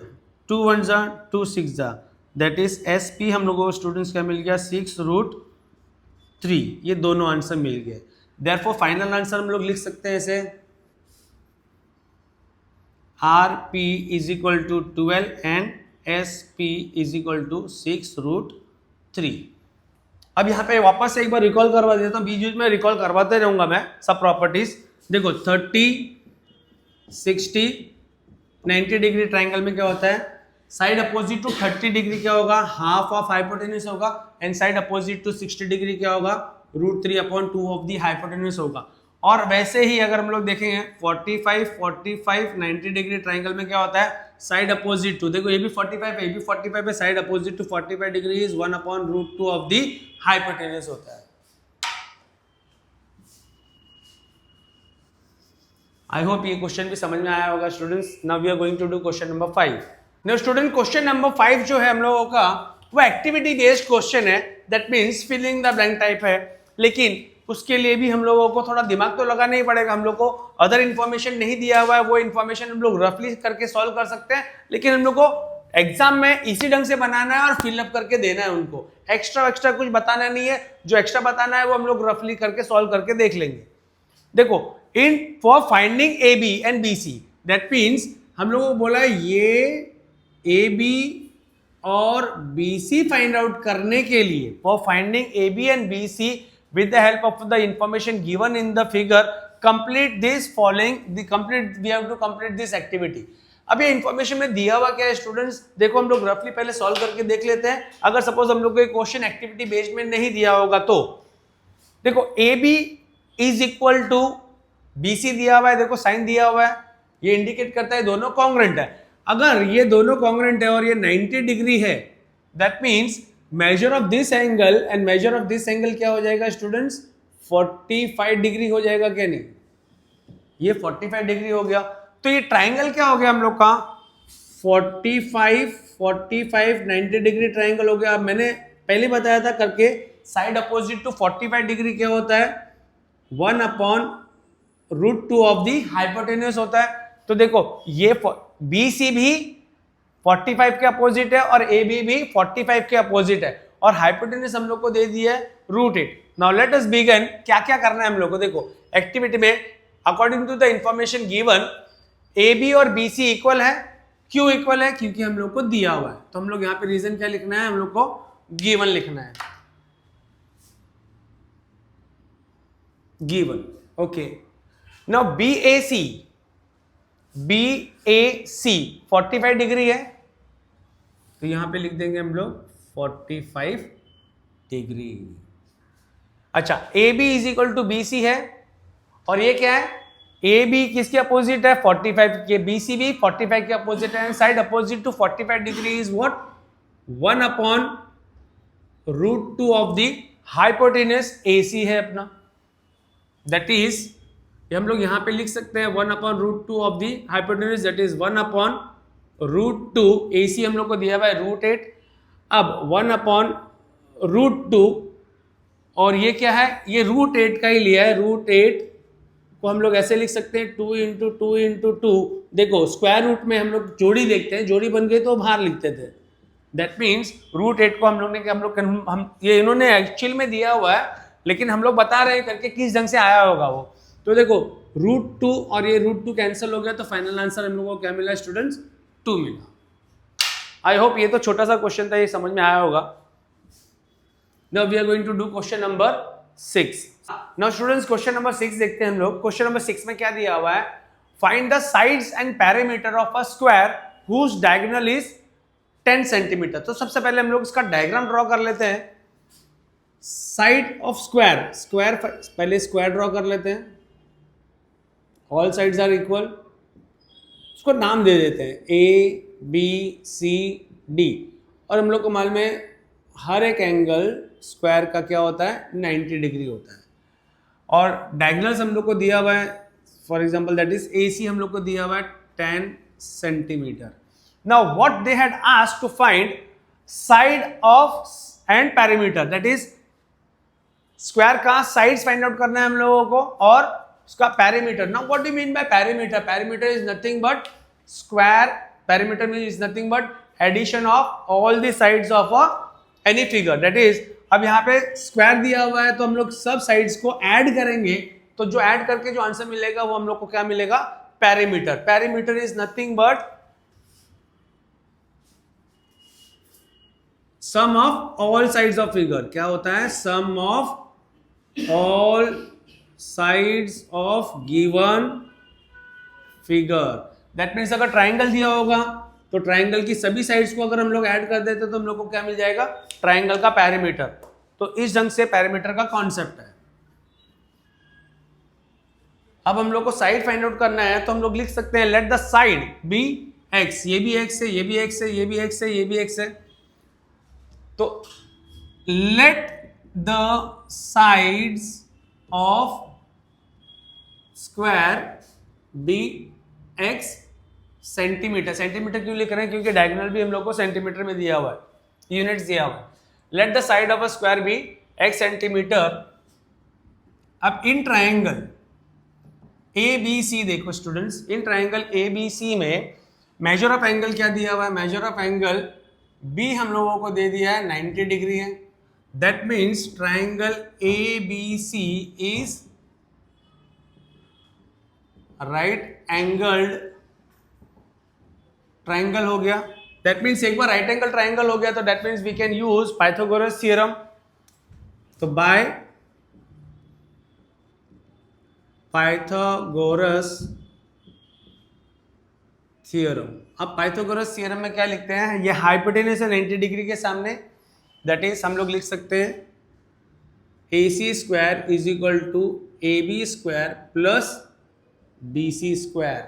2 1 जा 2 6 जा, दैट इज SP हम लोगों को स्टूडेंट्स क्या मिल गया 6√3। ये दोनों आंसर मिल गए। देयरफॉर फाइनल आंसर हम लोग लिख सकते हैं ऐसे, RP is equal to 12 and SP is equal to 6√3। अब यहाँ पे वापस से एक बार रिकॉल करवा देता हूँ, बीच में रिकॉल करवाते रहूंगा मैं सब प्रॉपर्टीज। देखो 30 60 90 डिग्री ट्राइंगल में क्या होता है, साइड अपोजिट टू 30 डिग्री क्या होगा, हाफ ऑफ हाइपोटेन्यूज होगा, and side opposite to 60 degree क्या होगा, √3/2 ऑफ दी हाइपोटेन्यूज होगा। और वैसे ही अगर हम लोग देखेंगे 45 45 90 डिग्री ट्राइंगल में क्या होता है, साइड अपोजिट टू, देखो ये भी 45 है, ये भी 45 है, side opposite to 45 degree is 1/√2 of the hypotenuse होता है। आई होप ये क्वेश्चन भी समझ में आया होगा students. Now we are going to do question number 5. Now student question number 5 जो है हम लोगों का वो एक्टिविटी बेस्ड क्वेश्चन है. That means filling the blank type है, लेकिन उसके लिए भी हम लोगों को थोड़ा दिमाग तो लगाना ही पड़ेगा. हम लोग को अदर इन्फॉर्मेशन नहीं दिया हुआ है, वो इन्फॉर्मेशन हम लोग रफली करके सॉल्व कर सकते हैं, लेकिन हम लोग को एग्जाम में इसी ढंग से बनाना है और फिलअप करके देना है. उनको एक्स्ट्रा कुछ बताना नहीं है. जो एक्स्ट्रा बताना है वो हम लोग रफली करके सॉल्व करके देख लेंगे. देखो, in for finding A B and B C, that means हम लोगों को बोला है ये ए बी और बी सी फाइंड आउट करने के लिए, for finding A B and B C with the help of the information given in the figure, complete this following, we have to complete this activity. अब ये information में दिया हुआ क्या है स्टूडेंट्स, देखो हम लोग रफली पहले सॉल्व करके देख लेते हैं. अगर सपोज हम लोग को क्वेश्चन एक्टिविटी बेस्ड में नहीं दिया होगा तो देखो A B is equal to B C दिया हुआ है. देखो साइन दिया हुआ है, ये इंडिकेट करता है दोनों कॉन्ग्रुएंट है. अगर ये दोनों कॉन्ग्रुएंट है और ये 90 डिग्री है, that means measure of this angle and measure of this angle क्या हो जाएगा स्टूडेंट्स, 45 डिग्री हो जाएगा क्या नहीं. ये 45 डिग्री हो गया. तो ये ट्राइंगल क्या हो गया हम लोग का, 45 90 डिग्री ट्राइंगल हो गया. अब मैंने पहले बताया था करके, साइड अपोजिट टू 45 डिग्री क्या होता है, 1/√2 ऑफ दी हाइपोटेन्यूज होता है. तो देखो ये बी सी भी 45 के अपोजिट है और ए बी भी 45 के अपोजिट है, और हाइपोटेन्यूज हम लोग को दे दिया है √8. Now let us begin. क्या क्या करना है हम लोग को, देखो एक्टिविटी में according to the information given A B और बी सी इक्वल है. क्यों इक्वल है, क्योंकि हम लोग को दिया हुआ है. तो हम लोग यहाँ पे रीजन क्या लिखना है, हम लोग को गिवन लिखना है, गिवन. ओके, नाउ बी ए सी 45 डिग्री है, तो यहां पे लिख देंगे हम लोग 45 डिग्री. अच्छा, A B is equal to B C है, और ये क्या है, ए बी किसके अपोजिट है, 45 के. बी सी भी 45 के अपोजिट है. Side opposite to 45 degree is what, 1/√2 of the hypotenuse A C है अपना. दैट इज, ये हम लोग यहां पे लिख सकते हैं 1/√2 of the hypotenuse, that is 1/√2. AC हम लोग को दिया हुआ है √8. अब 1/√2, और ये क्या है, ये √8 का ही लिया है. √8 को हम लोग ऐसे लिख सकते हैं 2 × 2 × 2. देखो स्क्वायर रूट में हम लोग जोड़ी देखते हैं, जोड़ी बन गई तो बाहर लिखते थे. दैट मीन्स √8 को हम लोग ने हम ये इन्होंने एक्चुअल में दिया हुआ है, लेकिन हम लोग बता रहे हैं करके किस ढंग से आया होगा वो. तो देखो √2 और ये √2 कैंसिल हो गया, तो फाइनल आंसर हम लोगों को क्या मिला स्टूडेंट्स, 2 मिला. आई होप ये तो छोटा सा क्वेश्चन था, ये समझ में आया होगा. Now we are going to do question number 6. Now students question number 6 देखते हैं हम लोग. क्वेश्चन नंबर 6 में क्या दिया हुआ है, find the sides and perimeter of a square whose diagonal is 10 centimetre. तो सबसे पहले हम लोग इसका डायग्राम ड्रॉ कर लेते हैं. साइड ऑफ स्क्वायर, पहले स्क्वायर ड्रॉ कर लेते हैं. ऑल साइड्स आर इक्वल, उसको नाम दे देते हैं ए बी सी डी, और हम लोग को मालूम है हर एक एंगल स्क्वायर का क्या होता है, 90 डिग्री होता है. और डायगोनल्स हम लोग को दिया हुआ है, for example that is A C हम लोग को दिया हुआ है 10 centimetre. Now what they had asked to find side of and parameter, that is square का साइड्स फाइंड आउट करना है हम लोगों को, और उसका parameter. Now what do you mean by parameter, parameter is nothing but square, parameter mean is nothing but addition of all the sides of any figure. That is, अब यहाँ पे स्क्वायर दिया हुआ है तो हम लोग सब साइड्स को ऐड करेंगे, तो जो ऐड करके जो आंसर मिलेगा वो हम लोग को क्या मिलेगा, parameter. Parameter is nothing but sum of all sides of figure. क्या होता है, sum of all sides of given figure. That means अगर ट्राइंगल दिया होगा तो ट्राइंगल की सभी साइड्स को अगर हम लोग ऐड कर देते तो हम लोग को क्या मिल जाएगा, ट्राइंगल का पैरामीटर. तो इस ढंग से पैरामीटर का कॉन्सेप्ट है. अब हम लोग को साइड फाइंड आउट करना है, तो हम लोग लिख सकते हैं let the side be x. ये भी एक्स है, ये भी एक्स है, ये भी एक्स है, ये भी एक्स है. तो let the sides of square be x centimetre. Centimetre क्यों लिख रहे हैं? क्योंकि डायगोनल भी हम लोग को सेंटीमीटर में दिया हुआ है, यूनिट्स दिया हुआ है। Let the side of a square be x centimetre. अब in triangle A B C देखो students, in triangle A B C में मेजर ऑफ एंगल क्या दिया हुआ है? मेजर ऑफ एंगल बी हम लोगों को दे दिया है 90 डिग्री है। That means triangle A B C is right angled triangle हो गया। दैट मीन्स एक बार राइट एंगल ट्राइंगल हो गया तो that means we can use Pythagoras theorem. तो बाय पाइथागोरस थ्योरम, अब पाइथागोरस थ्योरम में क्या लिखते हैं? ये हाइपोटेनस है 90 डिग्री के सामने, दैट इज हम लोग लिख सकते हैं AC square is equal to AB square plus BC square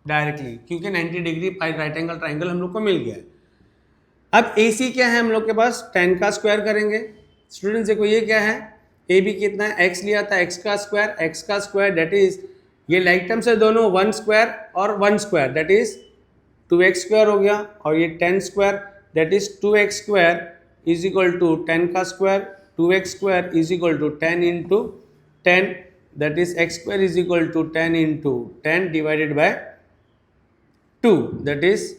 directly, क्योंकि 90 डिग्री राइट एंगल ट्राइंगल हम लोग को मिल गया है। अब AC क्या है हम लोग के पास? 10 का स्क्वायर करेंगे। स्टूडेंट्स देखो ये क्या है? AB कितना है? x लिया था, x का स्क्वायर दैट इज, ये लाइक टर्म्स है दोनों, 1 स्क्वायर और 1 square that is 2x square हो गया, और ये 10 square that is 2x square is equal to 10 का square, 2x square is equal to 10 into 10 that is x square is equal to 10 into 10 divided by 2 that is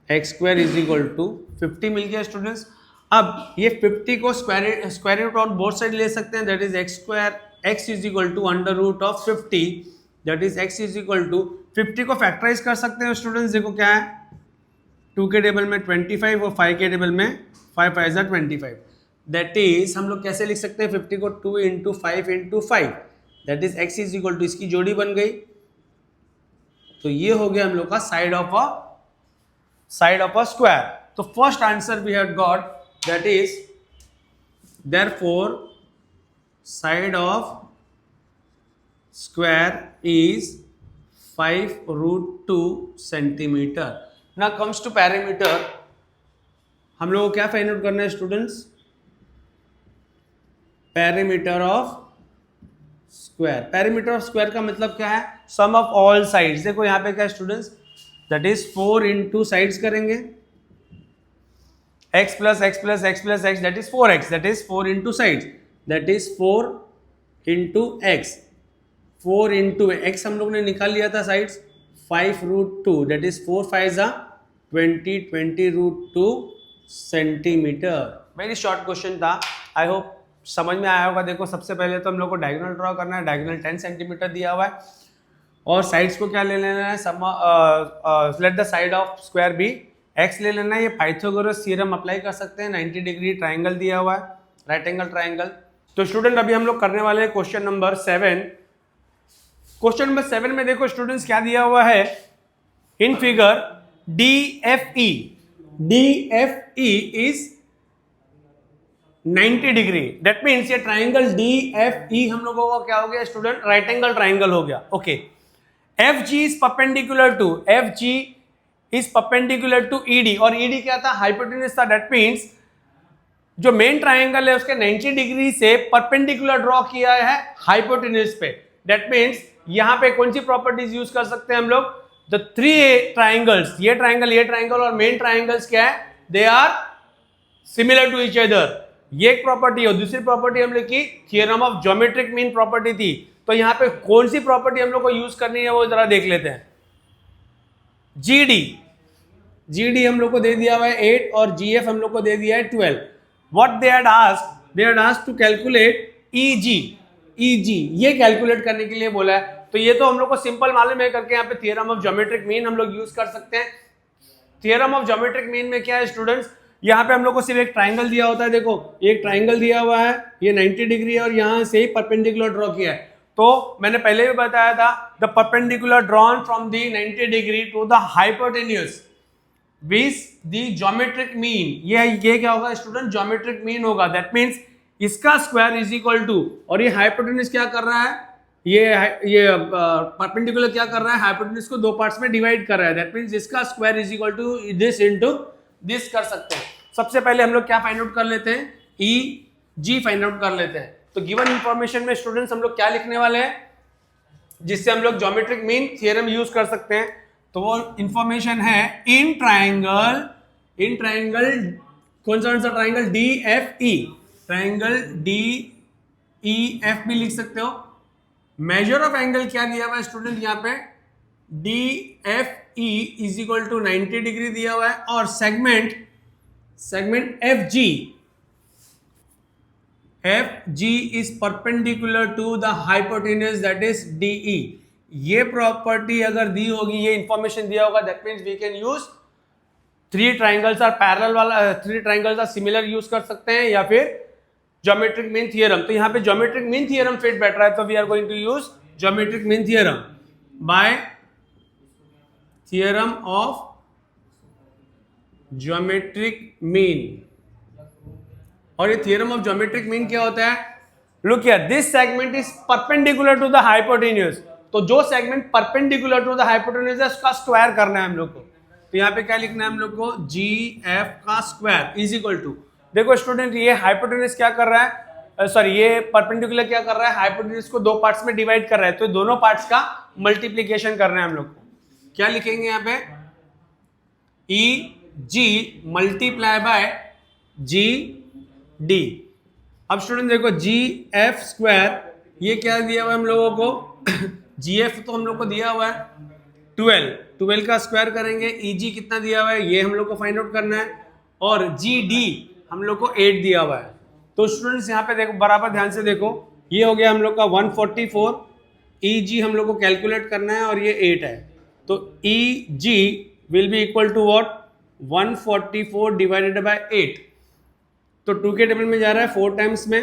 x square is equal to 50 मिल गया students. अब ये 50 को square root on both side ले सकते हैं, that is x square x is equal to under root of 50 that is x is equal to 50 को factorise कर सकते हैं स्टूडेंट्स। देखो क्या है, 2 के टेबल में 25 और 5 के टेबल में 5 5 जा 25 दैट इज हम लोग कैसे लिख सकते हैं? 50 को 2 into 5 into 5 that is x is equal to, इसकी जोड़ी बन गई। तो ये हो गया हम लोग का साइड ऑफ अ स्क्वायर। तो first answer we have got that is therefore side of square is 5√2 centimetre. Now comes to perimeter, हम लोग को क्या फाइंड आउट करना है students? Perimeter of square. Perimeter of square का मतलब क्या है? Sum of all sides. देखो यहां पे क्या है students? That is 4 into sides करेंगे, x plus x plus x plus x that is 4x that is 4 into sides that is 4 into x, 4 into x हम लोग ने निकाल लिया था साइड्स, 5√2 दैट इज 4 5 जा 20√2 सेंटीमीटर। वेरी शॉर्ट क्वेश्चन था, I hope समझ में आया होगा। देखो सबसे पहले तो हम लोग को डायगोनल ड्रॉ करना है, डायगोनल 10 सेंटीमीटर दिया हुआ है, और साइड्स को क्या ले लेना है? Let the side of square be x ले लेना है। ये पाइथागोरस थ्योरम अप्लाई कर सकते हैं, 90 डिग्री ट्राइंगल दिया हुआ है, राइट एंगल ट्राइंगल। तो स्टूडेंट अभी हम लोग करने वाले हैं क्वेश्चन नंबर 7। क्वेश्चन नंबर 7 में देखो स्टूडेंट्स क्या दिया हुआ है? In figure DFE is 90 degree, that means ये ट्राइंगल DFE हम लोगों का क्या हो गया स्टूडेंट? राइट एंगल ट्राइंगल हो गया। Okay, FG is perpendicular to ED, और ED क्या था? हाइपोटेनस था। दैट मीन्स जो मेन ट्राइंगल है उसके 90 डिग्री से परपेंडिकुलर ड्रॉ किया है हाइपोटेनस पे। दैट मीन्स यहां पे कौन सी प्रॉपर्टीज यूज कर सकते हैं हम लोग? द 3 ट्राइंगल्स, ये ट्राइंगल और मेन ट्राइंगल्स क्या है? They are similar to each other. ये एक प्रॉपर्टी और दूसरी प्रॉपर्टी हम लोग की theorem of geometric mean property थी। तो यहां पे कौन सी प्रॉपर्टी हम लोग को यूज करनी है वो जरा देख लेते हैं। GD हम लोग को दे दिया हुआ है 8 और GF हम लोग को दे दिया है 12। What they had asked to calculate EG, ये कैलकुलेट करने के लिए बोला है। तो ये तो हम लोग को सिंपल मालूम है करके, यहाँ पे थ्योरम ऑफ ज्योमेट्रिक मीन हम लोग यूज कर सकते हैं। थ्योरम ऑफ ज्योमेट्रिक मीन में क्या है स्टूडेंट्स? यहाँ पे हम लोग को सिर्फ एक ट्राइंगल दिया होता है। देखो एक ट्राइंगल दिया हुआ है, ये 90 डिग्री है और यहाँ से ही परपेंडिकुलर ड्रॉ किया है। तो मैंने पहले भी बताया था, the perpendicular drawn from the 90 degree to the hypotenuse with the geometric mean. ये क्या होगा स्टूडेंट? ज्योमेट्रिक मीन होगा। दैट मीन्स इसका स्क्वायर इज इक्वल टू, और ये हाइपोटेन्यूज क्या कर रहा है? ये परपेंडिकुलर क्या कर रहा है? हाइपोटेन्यूज को 2 पार्ट्स में डिवाइड कर रहा है। दैट मीन्स इसका square is equal to this into this कर सकते हैं। सबसे पहले हम लोग क्या फाइंड आउट कर लेते हैं? EG फाइंड आउट कर लेते हैं। तो गिवन इंफॉर्मेशन में स्टूडेंट्स हम लोग क्या लिखने वाले हैं? जिससे हम लोग ज्योमेट्रिक मीन थ्योरम यूज कर सकते हैं। तो वो इंफॉर्मेशन है इन ट्राइंगल कौन सा ट्राइंगल डी एफ ई, ट्राइंगल डी ई एफ भी लिख सकते हो। मेजर ऑफ एंगल क्या दिया हुआ है स्टूडेंट यहाँ पे, D F E is equal to 90 degree दिया हुआ है, और segment F G is perpendicular to the hypotenuse that is D E. ये प्रॉपर्टी अगर दी होगी, ये इंफॉर्मेशन दिया होगा, that means we can use three triangles are parallel वाला, three triangles are similar use कर सकते हैं, या फिर ज्योमेट्रिक मीन थ्योरम। तो यहाँ पे ज्योमेट्रिक मीन थ्योरम फिट बैठ रहा है, तो we are going to use geometric mean theorem by theorem of geometric mean. और ये थ्योरम ऑफ ज्योमेट्रिक मीन क्या होता है, look here, this segment is perpendicular to the hypotenuse. तो जो segment perpendicular to the hypotenuse है उसका square करना है हम लोग को। तो यहाँ पे क्या लिखना है हम लोग को, जी एफ का स्क्वायर इज इक्वल टू, देखो स्टूडेंट ये हाइपोटेन्यूज क्या कर रहा है, सॉरी ये परपेंडिकुलर क्या कर रहा है, हाइपोटेन्यूज को दो पार्ट्स में डिवाइड कर रहा है, तो दोनों पार्ट्स का मल्टीप्लीकेशन करना है हम लोग को। क्या लिखेंगे यहाँ पे, ई जी मल्टीप्लाई बाय जी डी। अब स्टूडेंट देखो जी एफ स्क्वायर, ये क्या दिया हुआ है हम लोगों को, जी एफ तो हम लोग को दिया हुआ है 12 का स्क्वायर करेंगे, ई जी कितना दिया हुआ है ये हम लोग को फाइंड आउट करना है, और जी डी हम लोग को 8 दिया हुआ है। तो स्टूडेंट्स यहाँ पे देखो, बराबर ध्यान से देखो, ये हो गया हम लोग का 144, ई जी हम लोग को कैलकुलेट करना है और ये 8 है, तो E G will be equal to what, 144 divided by 8। तो 2 के टेबल में जा रहा है 4 टाइम्स में,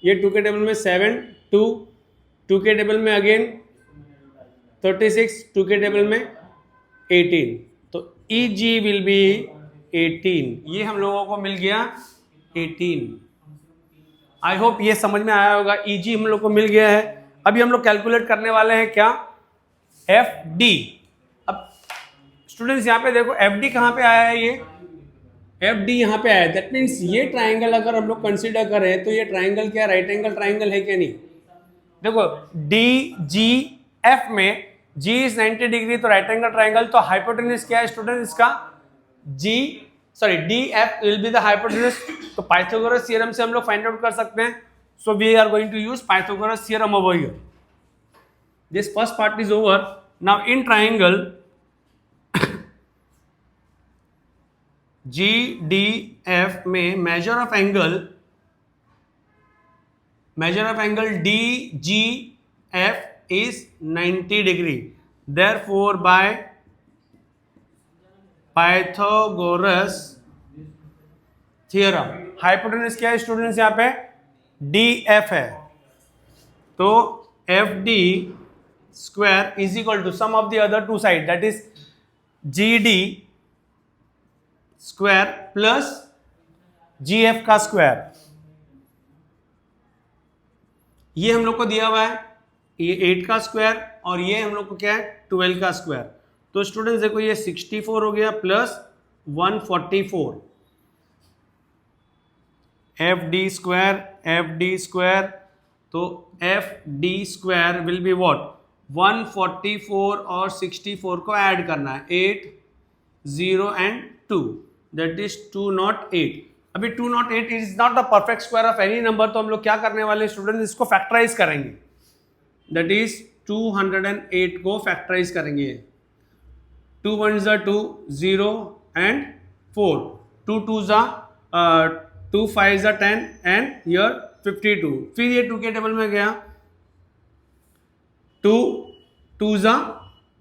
ये 2 के टेबल में 7, 2 के टेबल में अगेन 36, 2 के टेबल में 18, तो ई जी विल बी 18, ये हम लोगों को मिल गया 18। आई होप ये समझ में आया होगा, ई जी हम लोग को मिल गया है। अभी हम लोग कैलकुलेट करने वाले हैं क्या, एफ डी। अब स्टूडेंट्स यहाँ पे देखो एफ डी कहाँ पे आया है, ये एफ डी यहाँ पे आया है, दैट मीन्स ये ट्राइंगल अगर हम लोग कंसिडर करें तो ये ट्राइंगल क्या राइट एंगल ट्राइंगल है क्या नहीं। देखो डी जी एफ में जी इज 90 डिग्री, तो राइट एंगल ट्राइंगल, तो हाइपोटेन्यूज क्या है स्टूडेंट इसका, D F will be the hypotenuse. तो पाइथागोरस थ्योरम से हम लोग फाइंड आउट कर सकते हैं, so we are going to use Pythagoras theorem over here. This first part is over. Now in triangle G D F में measure of angle D G F is 90 degree, therefore by Pythagoras theorem hypotenuse क्या है students, यहाँ पे D F है, तो F D square is equal to sum of the other two side, that is G D square plus G F का square. ये हम लोग को दिया हुआ है, ये 8 का स्क्वायर, और ये हम लोग को क्या है 12 का स्क्वायर। तो स्टूडेंट्स देखो ये 64 हो गया प्लस 144, एफ डी स्क्वायर, तो F D square will be what, 144 और 64 को ऐड करना है, 8 0 एंड 2, दैट इज 208। अभी 208 is not the perfect square of any number, तो हम लोग क्या करने वाले स्टूडेंट, इसको फैक्टराइज करेंगे, दैट इज 208 को फैक्टराइज करेंगे, 2 1s are 2 0 and 4, 2 2s are 2 5s are 10 and here 52। फिर ये 2 के टेबल में गया, 2 2s are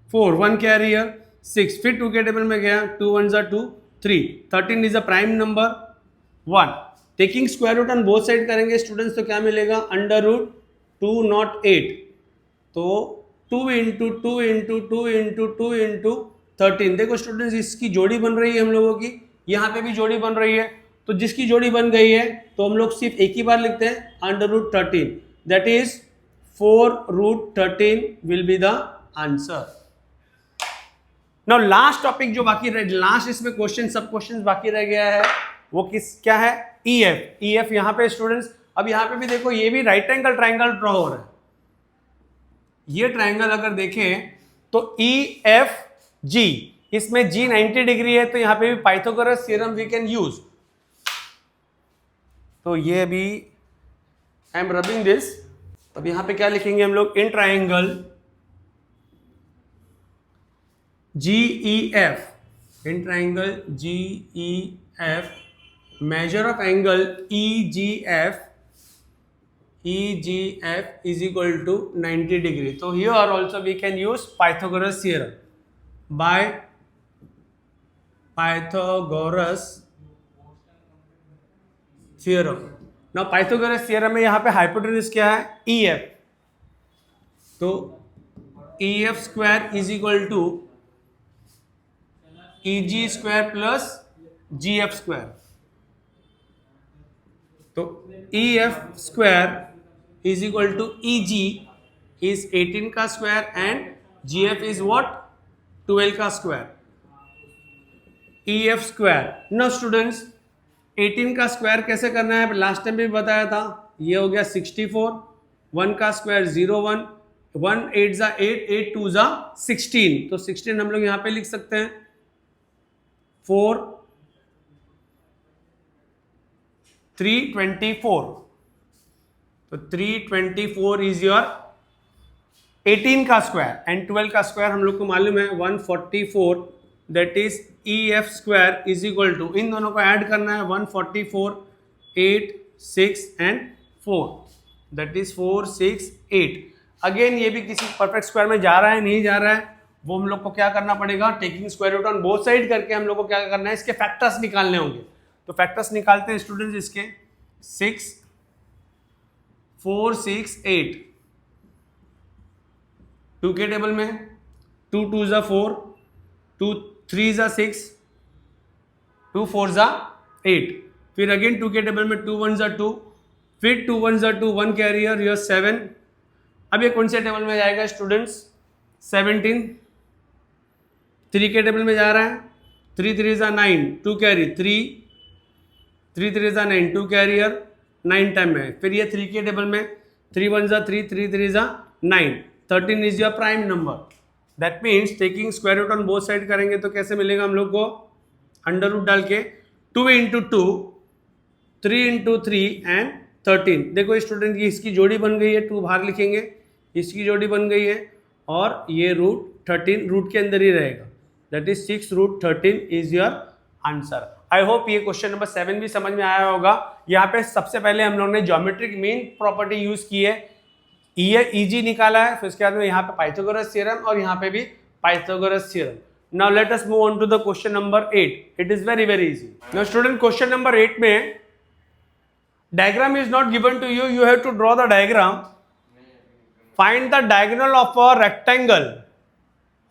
4, 1 कैरी हियर 6, फिर 2 के टेबल में गया, 2 1s are 2 3, 13 is a prime number 1। Taking square root on both side करेंगे स्टूडेंट्स, तो क्या मिलेगा, अंडर रूट 208, तो 2 इंटू 2 इंटू 2 इंटू 2 इंटू 13। देखो स्टूडेंट्स इसकी जोड़ी बन रही है हम लोगों की, यहाँ पे भी जोड़ी बन रही है, तो जिसकी जोड़ी बन गई है तो हम लोग सिर्फ एक ही बार लिखते हैं, under root 13, that is 4 root 13 will be the answer. Now last topic जो बाकी रह, लास्ट इसमें क्वेश्चन सब क्वेश्चन बाकी रह गया है, वो क्या है, ई एफ यहाँ पे स्टूडेंट्स। अब यहाँ पे भी देखो ये भी राइट एंगल ट्राइंगल ड्रॉ हो रहा है, ये ट्राइंगल अगर देखें तो EFG, इसमें G 90 डिग्री है, तो यहां पे भी Pythagoras theorem we can use. तो ये अभी आई एम रबिंग दिस, तब यहां पे क्या लिखेंगे हम लोग, in triangle GEF, in triangle GEF, measure of angle EGF is equal to 90 degree. So here also we can use Pythagoras theorem. By Pythagoras theorem. Now Pythagoras theorem में यहाँ पे hypotenuse क्या है, EF, तो EF square is equal to EG square plus GF square. तो EF square is equal to EG is 18 का square and GF is what, 12 का square. EF square, no students 18 का स्क्वायर कैसे करना है, लास्ट टाइम भी बताया था, ये हो गया 64, 1 का स्क्वायर 01, 1 8 जा 8, 8 2 जा 16, तो 16 हम लोग यहां पे लिख सकते हैं 4 324, तो 324 इज योर 18 का स्क्वायर एंड 12 का स्क्वायर हम लोग को मालूम है 144, that is EF square is equal to, इन दोनों को ऐड करना है 144, 8 6 एंड 4, दैट इज 4 6 8। अगेन ये भी किसी परफेक्ट स्क्वायर में जा रहा है नहीं जा रहा है, वो हम लोग को क्या करना पड़ेगा, taking square root on both side करके हम लोग को क्या करना है, इसके फैक्टर्स निकालने होंगे। तो फैक्टर्स निकालते हैं स्टूडेंट्स इसके, 6 4 6 8, 2 के टेबल में 2 2 जा 4, 2 3 जा 6, 2 4 जा 8, फिर अगेन 2 के टेबल में 2 1 जा 2, फिर 2 1 जा 2, 1 कैरियर योर 7। अब ये कौन से टेबल में जाएगा स्टूडेंट्स, 17, 3 के टेबल में जा रहा है, 3 3 जा 9, 2 कैरी 3 3 3 जा 9, 2 कैरियर 9 टाइम में, फिर ये 3 के टेबल में 3 1 जा 3, 3 3 जा 9, 13 is your prime number. That means taking square root on both side करेंगे तो कैसे मिलेगा हम लोग को, अंडर रूट डाल के 2 इंटू 2, 3 इंटू 3 एंड 13। देखो स्टूडेंट की इसकी जोड़ी बन गई है, 2 बाहर लिखेंगे, इसकी जोड़ी बन गई है, और ये रूट 13 रूट के अंदर ही रहेगा, that is 6 root 13 is your answer. I hope ये क्वेश्चन नंबर 7 भी समझ में आया होगा। यहाँ पे सबसे पहले हम लोग ने ज्योमेट्रिक मीन प्रॉपर्टी यूज की है, EG निकाला है, फिर उसके बाद में यहाँ पे पाइथागोरस थ्योरम और यहाँ पे भी Pythagoras theorem. Now let us move on to the question number 8। It is very very easy. Now student question number 8 में diagram is not given to you, you have to draw the diagram. Find the diagonal of a rectangle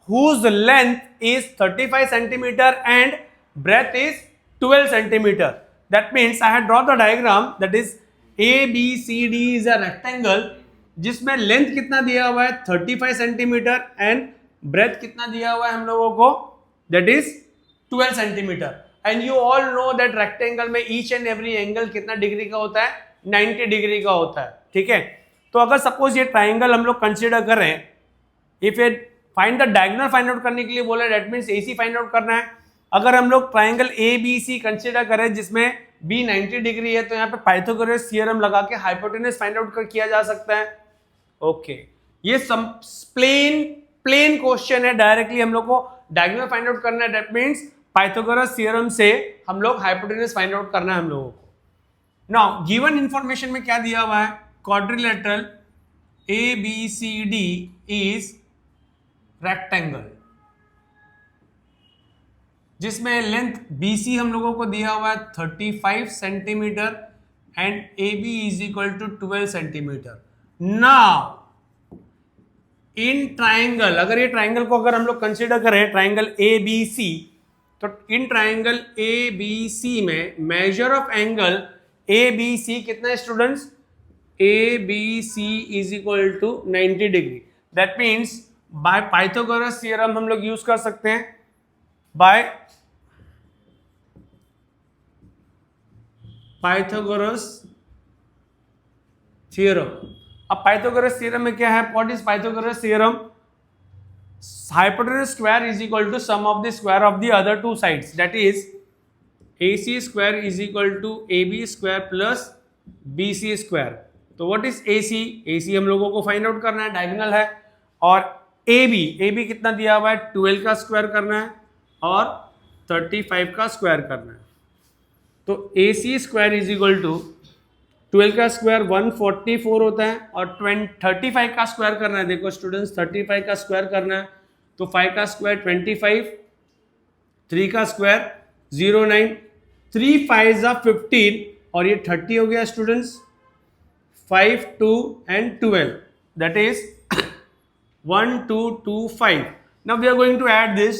whose length is 35 centimeter and breadth is 12 centimeter. That means I have drawn the diagram, that is ABCD is a rectangle जिसमें length कितना दिया हुआ है 35 centimetre and breadth कितना दिया हुआ है हम लोगों को, that is 12 centimetre. And you all know that rectangle में ईच एंड एवरी एंगल कितना डिग्री का होता है, 90 डिग्री का होता है। ठीक है, तो अगर सपोज ये ट्राइंगल हम लोग कंसिडर करें, इफ ये find the diagonal find out करने के लिए बोला, that means AC find out करना है। अगर हम लोग ट्राइंगल ABC कंसीडर करें जिसमें B 90 डिग्री है, तो यहाँ पे पाइथागोरस थ्योरम लगा के हाइपोटेनस फाइंड आउट किया जा सकता है। ओके, ये प्लेन क्वेश्चन है, डायरेक्टली हम लोग को डायगोनल फाइंड आउट करना है, दैट मींस पाइथागोरस थ्योरम से हम लोग हाइपोटेनस फाइंड आउट करना है हम लोगों को। नाउ गिवन इंफॉर्मेशन में क्या दिया हुआ है, क्वाड्रिलेटरल ABCD इज रेक्टेंगल जिसमें लेंथ BC हम लोगों को दिया हुआ है 35 centimetre and AB is equal to 12 centimetre. Now in triangle, अगर ये ट्राइंगल को अगर हम लोग कंसीडर करें ट्राइंगल ABC, तो इन ट्राइंगल ABC में मेजर ऑफ एंगल ABC कितना है students, ABC is equal to 90 degree. That means by Pythagoras theorem हम लोग यूज कर सकते हैं, बाय पाइथागोरस थ्योरम अब पाइथागोरस थ्योरम में क्या है, what is Pythagoras theorem? Hypotenuse square is equal to sum of the square of the other two sides, that is AC square is equal to AB square plus BC square. तो what is AC? AC हम लोगों को find out करना है, diagonal है। और AB कितना दिया हुआ है, 12 का स्क्वायर करना है और 35 का स्क्वायर करना है। तो AC square is equal to 12 का स्क्वायर 144 होता है और 35 का स्क्वायर करना है। देखो स्टूडेंट्स, 35 का स्क्वायर करना है तो 5 का स्क्वायर 25, 3 का स्क्वायर 09, 3 5 15 और ये 30 हो गया students. 5 2 and 12 that is 1 2 2 5। now we are going to add this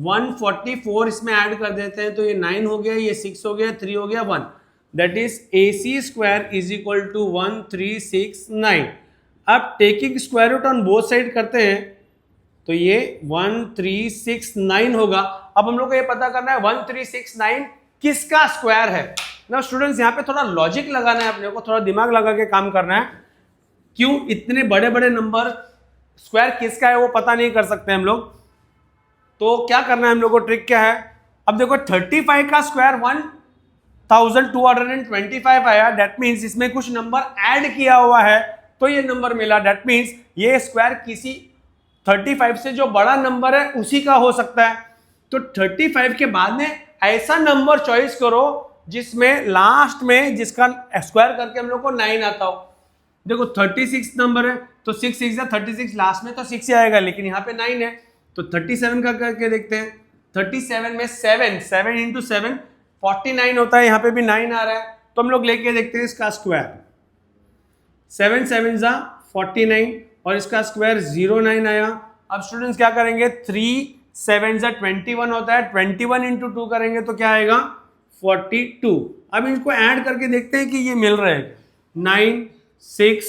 144 इसमें ऐड कर देते हैं तो ये 9 हो गया, ये 6 हो गया, 3 हो गया 1, that is AC square is equal to 1369। अब taking square root on both side करते हैं तो ये 1369 होगा। अब हम लोग को ये पता करना है 1369 किसका स्क्वायर है ना। स्टूडेंट्स यहाँ पे थोड़ा लॉजिक लगाना है, अपने को थोड़ा दिमाग लगा के काम करना है। क्यों इतने बड़े बड़े नंबर स्क्वायर किसका है वो पता नहीं कर सकते हम लोग, तो क्या करना है हम लोग को, ट्रिक क्या है। अब देखो 35 का स्क्वायर 1225 आया, दैट मीन्स इसमें कुछ नंबर ऐड किया हुआ है तो ये नंबर मिला। दैट मीन्स ये स्क्वायर किसी 35 से जो बड़ा नंबर है उसी का हो सकता है। तो 35 के बाद में ऐसा नंबर चॉइस करो जिसमें लास्ट में जिसका स्क्वायर करके हम लोग को 9 आता हो। देखो 36 नंबर है तो 6 6 36, लास्ट में तो 6 ही आएगा, लेकिन यहाँ पे 9 है तो 37 का करके देखते हैं। 37 में 7 इंटू 7 49 होता है, यहाँ पे भी 9 आ रहा है तो हम लोग लेके देखते हैं इसका स्क्वायर। 7 7 49 और इसका स्क्वायर 09 आया। अब स्टूडेंट्स क्या करेंगे, 3 7 21 होता है, 21 इंटू 2 करेंगे तो क्या आएगा 42। अब इनको ऐड करके देखते हैं कि ये मिल रहा है, 9 6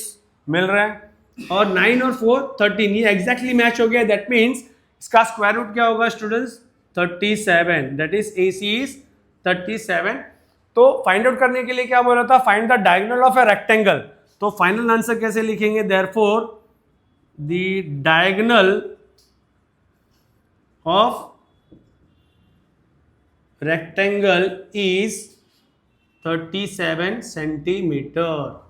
मिल रहा है और 9 और 4 13, ये एग्जैक्टली मैच हो गया। दैट मीन्स इसका स्क्वायर रूट क्या होगा students 37, that is AC is 37। तो फाइंड आउट करने के लिए क्या बोला था, find the diagonal of a rectangle. तो फाइनल आंसर कैसे लिखेंगे, therefore the diagonal of rectangle is 37 centimetre.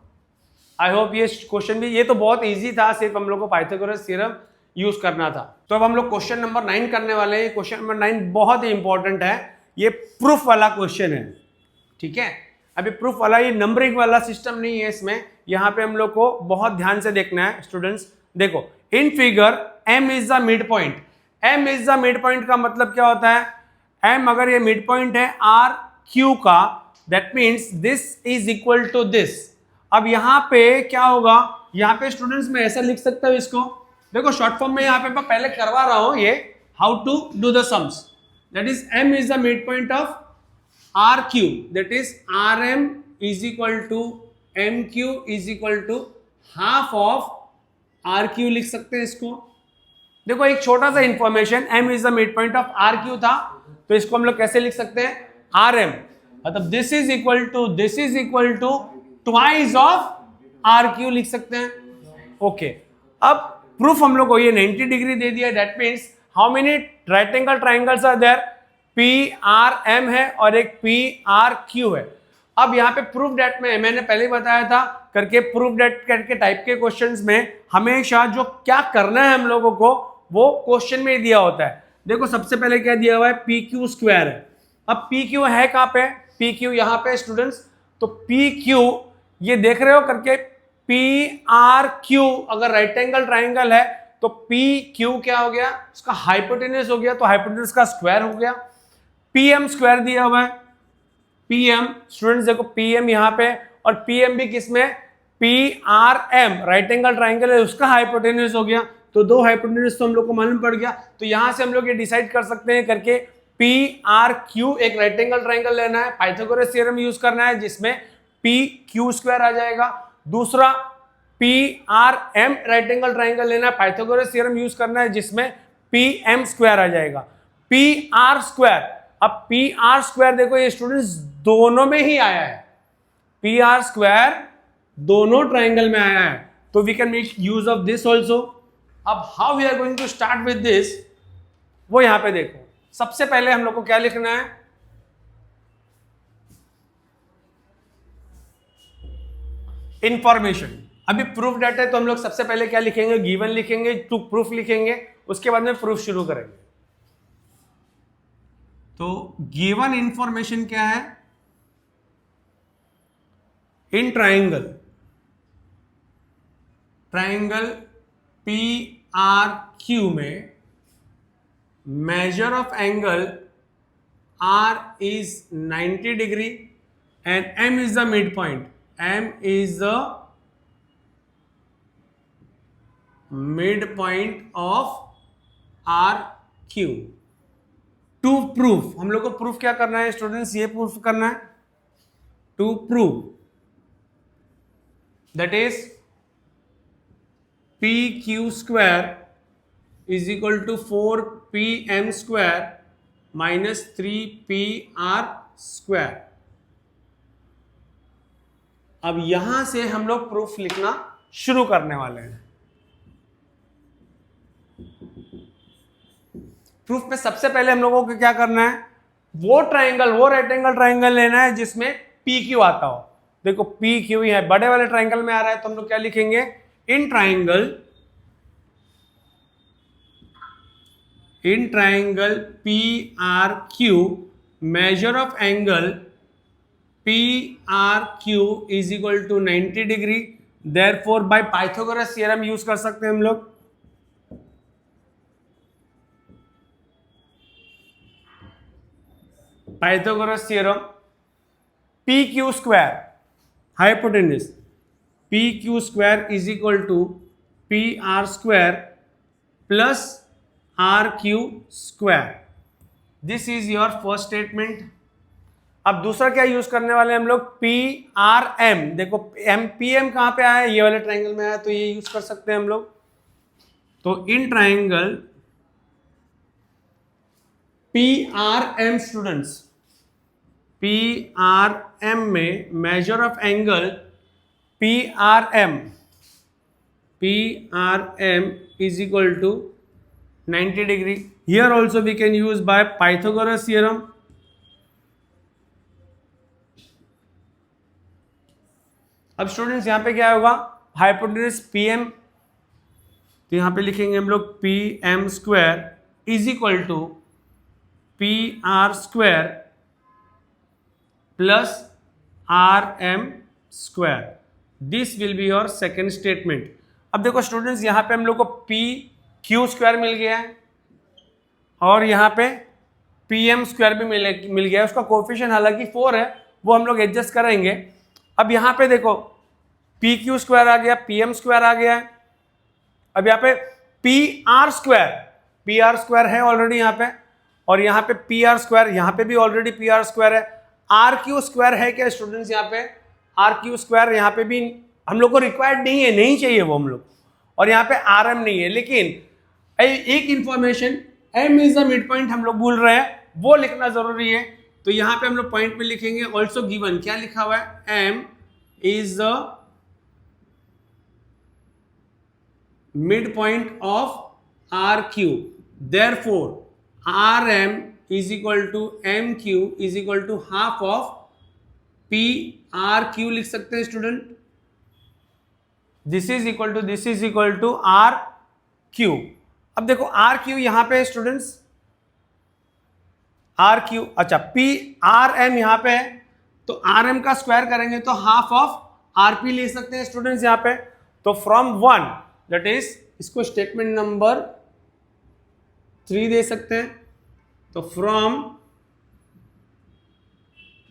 I hope ये क्वेश्चन भी, ये तो बहुत इजी था, सिर्फ हम लोग को पाइथागोरस थ्योरम यूज करना था। तो अब हम लोग क्वेश्चन नंबर 9 करने वाले हैं। क्वेश्चन नंबर 9 बहुत ही इंपॉर्टेंट है, ये प्रूफ वाला क्वेश्चन है, ठीक है। अभी प्रूफ वाला, ये नंबरिंग वाला सिस्टम नहीं है इसमें, यहाँ पे हम लोग को बहुत ध्यान से देखना है स्टूडेंट्स। देखो in figure M is the mid point. M is the mid point का मतलब क्या होता है, M अगर ये मिड पॉइंट है RQ का, that means this is equal to this. अब यहाँ पे क्या होगा, यहाँ पे स्टूडेंट्स मैं ऐसा लिख सकता हूँ इसको, देखो शॉर्ट फॉर्म में यहाँ पे मैं पहले करवा रहा हूँ ये how to do the sums. That is M is the mid point of RQ, that is RM is equal to MQ is equal to half of RQ लिख सकते हैं इसको। देखो एक छोटा सा information, M is the mid point of RQ था तो इसको हम लोग कैसे लिख सकते हैं, RM, मतलब this is equal to twice of RQ लिख सकते हैं। ओके, अब प्रूफ हम लोग को ये 90 डिग्री दे दिया, that means how many right angle triangles are there, PRM है और एक PRQ है। अब यहाँ पे प्रूफ डेट में मैंने पहले बताया था करके, प्रूफ डेट करके टाइप के क्वेश्चंस में हमेशा जो क्या करना है हम लोगों को वो क्वेश्चन में ही दिया होता है। देखो सबसे पहले क्या दिया हुआ है, PQ स्क्वायर है। अब PQ है कहाँ पे, PQ यहाँ पे स्टूडेंट्स, तो PQ ये देख रहे हो करके, PRQ अगर राइट एंगल ट्राइंगल है तो PQ क्या हो गया, उसका हाइपोटेन्यूज हो गया, तो हाइपोटेन्यूज का स्क्वायर हो गया। PM स्क्वायर दिया हुआ है, PM स्टूडेंट्स देखो PM यहाँ पे, और PM भी किसमें, PRM राइट एंगल ट्राइंगल है, उसका हाइपोटेन्यूज हो गया, तो दो हाइपोटेन्यूज तो हम लोग को मालूम पड़ गया। तो यहां से हम लोग ये डिसाइड कर सकते हैं करके PRQ एक राइट एंगल ट्राइंगल लेना है, पाइथागोरस थ्योरम यूज करना है जिसमें PQ स्क्वायर आ जाएगा। दूसरा PRM राइट एंगल ट्राइंगल लेना है, पाइथागोरस थ्योरम यूज करना है जिसमें PM स्क्वायर आ जाएगा। PR स्क्वायर, अब PR स्क्वायर देखो ये स्टूडेंट्स दोनों में ही आया है, PR स्क्वायर दोनों ट्राइंगल में आया है, तो we can make use of this also. अब how we are going to start with this, वो यहां पे देखो। सबसे पहले हम लोग को क्या लिखना है, इंफॉर्मेशन। अभी प्रूफ डाटा है तो हम लोग सबसे पहले क्या लिखेंगे, गिवन लिखेंगे, टू प्रूफ लिखेंगे, उसके बाद में प्रूफ शुरू करेंगे। तो गिवन इंफॉर्मेशन क्या है, इन ट्राइंगल पी आर क्यू में measure of angle R is 90 degree and M is the midpoint. M is the midpoint of RQ. To prove, हम लोग को प्रूफ क्या करना है स्टूडेंट्स, ये प्रूफ करना है, to prove that is P Q square is equal to 4pm square minus 3pr square। अब यहां से हम लोग प्रूफ लिखना शुरू करने वाले हैं। प्रूफ में सबसे पहले हम लोगों को क्या करना है, वो ट्राइंगल, वो राइट एंगल ट्राइंगल लेना है जिसमें पी क्यू आता हो। देखो पी क्यू है, बड़े वाले ट्राइंगल में आ रहा है, तो हम लोग क्या लिखेंगे, in triangle P R Q measure of angle P R Q is equal to 90 degree. Therefore by Pythagoras theorem use कर सकते हैं हम लोग। Pythagoras theorem, P Q square hypotenuse, P Q square is equal to P R square plus R Q square. This is your first statement. अब दूसरा क्या use करने वाले हैं हम लोग, पी आर एम। देखो एम पी एम कहां पे आया, ये वाले ट्राइंगल में आया, तो ये यूज कर सकते हैं हम लोग। तो in triangle P R M students, P R M में measure of angle P R M is equal to 90 degree. Here also we can use by Pythagoras theorem. अब स्टूडेंट्स यहां पे क्या होगा, हाइपोटेन्यूज PM, तो यहां पे लिखेंगे हम लोग PM square is equal to PR square plus RM square. This will be your second statement. अब देखो स्टूडेंट्स यहां पे हम लोग को P क्यू स्क्वायर मिल गया है और यहाँ पे पी एम स्क्वायर भी मिल गया है। उसका कोफिशिएंट हालांकि 4 है, वो हम लोग एडजस्ट करेंगे। अब यहाँ पे देखो पी क्यू स्क्वायर आ गया, पी एम स्क्वायर आ गया है। अब यहाँ पे पी आर स्क्वायर है ऑलरेडी यहाँ पे, और यहाँ पे पी आर स्क्वायर, यहाँ पे भी ऑलरेडी पी आर स्क्वायर है। आर क्यू स्क्वायर है क्या स्टूडेंट्स, यहाँ पे आर क्यू स्क्वायर यहाँ पे भी हम लोग को रिक्वायर्ड नहीं है, नहीं चाहिए वो हम लोग, और यहाँ पे आर एम नहीं है। लेकिन एक information m is the mid point हम लोग भूल रहे हैं, वो लिखना जरूरी है। तो यहां पे हम लोग पॉइंट में लिखेंगे ऑल्सो गिवन, क्या लिखा हुआ है, m is the mid point of R Q. Therefore R M is equal to M Q is equal to half of P R Q लिख सकते हैं student. This is equal to R Q. अब देखो R Q यहां पे students, R Q, अच्छा P R M यहां पे है, तो आर एम का स्क्वायर करेंगे तो हाफ ऑफ आर पी ले सकते हैं स्टूडेंट्स यहां पे। तो फ्रॉम 1 दैट इज, इसको स्टेटमेंट नंबर 3 दे सकते हैं। तो फ्रॉम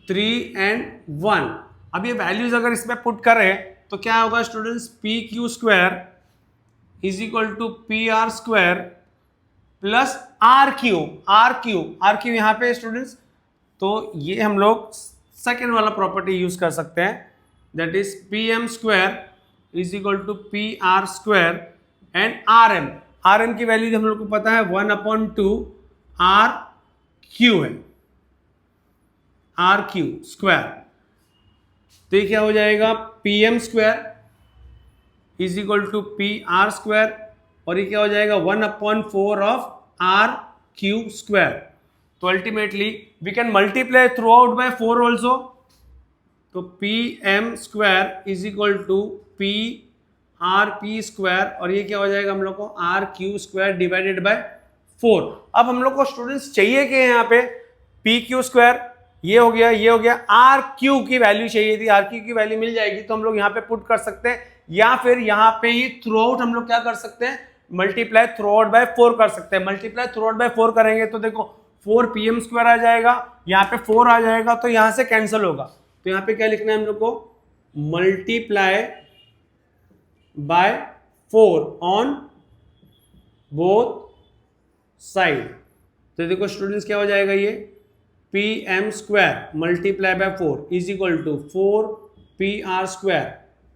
3 and 1, अब ये वैल्यूज अगर इसमें पुट करें तो क्या होगा students, P Q square is equal to P R square plus R Q यहाँ पे स्टूडेंट्स। तो ये हम लोग सेकेंड वाला प्रॉपर्टी यूज कर सकते हैं, that is P M square is equal to P R square and R M की वैल्यू हम लोग को पता है 1/2 आर क्यू है, आर क्यू स्क्वायर। तो ये क्या हो जाएगा, P M square is equal to P R square, और ये क्या हो जाएगा 1/4 ऑफ आर क्यू स्क्वायर। तो ultimately we can multiply through out by 4 also, तो P M square is equal to P R P square, और ये क्या हो जाएगा हम लोग को R Q square divided by 4। अब हम लोग को स्टूडेंट्स चाहिए कि यहाँ पे पी क्यू स्क्वायर, ये हो गया, ये हो गया, आर क्यू की वैल्यू चाहिए थी, आर क्यू की वैल्यू मिल जाएगी तो हम लोग यहाँ पे पुट कर सकते हैं, या फिर यहाँ पे ये थ्रू आउट हम लोग क्या कर सकते हैं, मल्टीप्लाई थ्रू आउट बाय 4 कर सकते हैं। मल्टीप्लाई थ्रू आउट बाय 4 करेंगे तो देखो 4 पी एम स्क्वायर आ जाएगा, यहाँ पे 4 आ जाएगा, तो यहाँ से कैंसिल होगा, तो यहाँ पे क्या लिखना है हम लोग को, multiply by 4 on both side. तो देखो स्टूडेंट्स क्या हो जाएगा, ये P M square multiply by 4 is equal to 4 P R square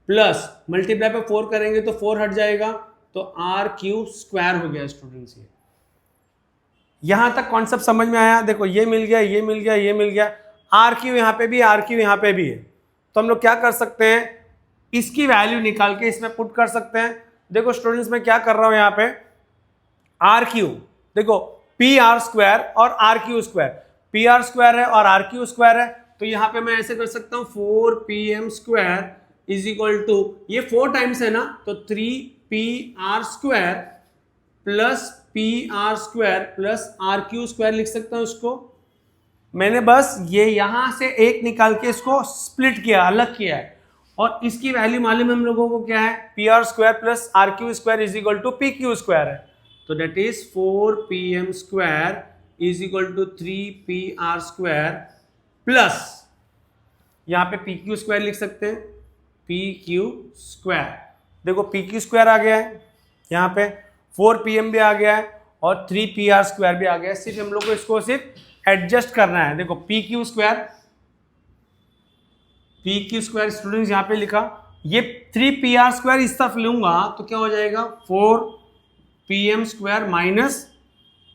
plus multiply by 4 करेंगे तो 4 हट जाएगा, तो आर क्यू स्क्वायर हो गया स्टूडेंट्स। ये यहां तक कॉन्सेप्ट समझ में आया? देखो ये मिल गया, ये मिल गया, ये मिल गया, आर क्यू यहाँ पे भी, आर क्यू यहाँ पे भी है, तो हम लोग क्या कर सकते हैं, इसकी वैल्यू निकाल के इसमें पुट कर सकते हैं। देखो स्टूडेंट्स मैं क्या कर रहा हूं यहाँ पे, आर क्यू, देखो पी आर स्क्वायर और R Q square, P R square है और आर क्यू स्क्वायर है, तो यहाँ पे मैं ऐसे कर सकता हूँ 4 P M square is equal to, ये 4 टाइम्स है ना, तो 3 P R square plus P R square plus R Q square लिख सकता हूँ इसको। मैंने बस ये यहां से एक निकाल के इसको स्प्लिट किया, अलग किया है, और इसकी वैल्यू मालूम हम लोगों को क्या है, P R square plus R Q square is equal to P Q square है, तो that is 4 P M square is equal to 3 P R square plus, यहां पे पी क्यू स्क्वायर लिख सकते हैं, पी क्यू स्क्वायर। देखो P Q square आ गया है, यहाँ पे 4 पी एम भी आ गया है और 3 पी आर स्क्वायर भी आ गया है, सिर्फ हम लोग को इसको सिर्फ एडजस्ट करना है। देखो P Q square, P Q square students यहाँ पे लिखा, ये 3 पी आर स्क्वायर इस तरफ लूंगा तो क्या हो जाएगा 4 P M square minus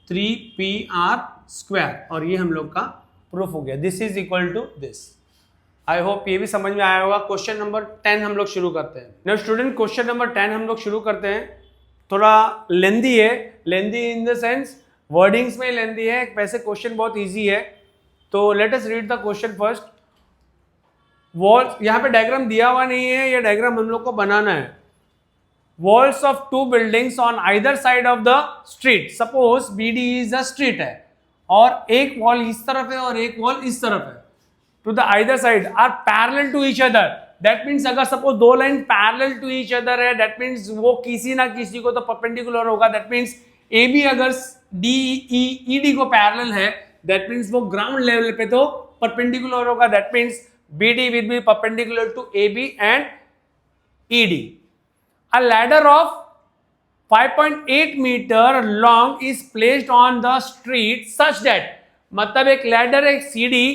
3 P R square, और ये हम लोग का प्रूफ हो गया, this is equal to this. I hope ये भी समझ में आया होगा। क्वेश्चन नंबर 10 हम लोग शुरू करते हैं। नाउ स्टूडेंट क्वेश्चन नंबर 10 हम लोग शुरू करते हैं, थोड़ा लेंदी है, लेंदी इन द सेंस वर्डिंग्स में लेंदी है, वैसे क्वेश्चन बहुत इजी है, तो let us read the question first. Walls, यहाँ पे डायग्राम दिया हुआ नहीं है, ये डायग्राम हम लोग को बनाना है। Walls of 2 buildings on either side of the street, suppose BD is a street है और एक वॉल इस तरफ है और एक वॉल इस तरफ है, to the either side are parallel to each other, that means अगर suppose 2 line parallel to each other है, दैट मीन्स वो किसी ना किसी को तो परपेंडिकुलर होगा, दैट मीन्स AB अगर DED को पैरेलल है, दैट मीन्स वो ग्राउंड लेवल पे तो परपेंडिकुलर होगा, that means BD will be perpendicular to AB and ED. A ladder of 5.8 meter long is placed on the street such that, मतलब एक ladder, एक सीढ़ी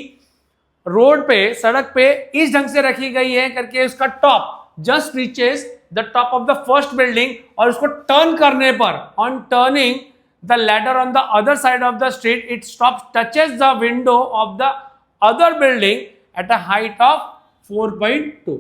रोड पे, सड़क पे इस ढंग से रखी गई है करके उसका top just reaches the top of the first building, और उसको टर्न करने पर, on turning the ladder on the other side of the street, it stop touches the window of the other building at a height of 4.2।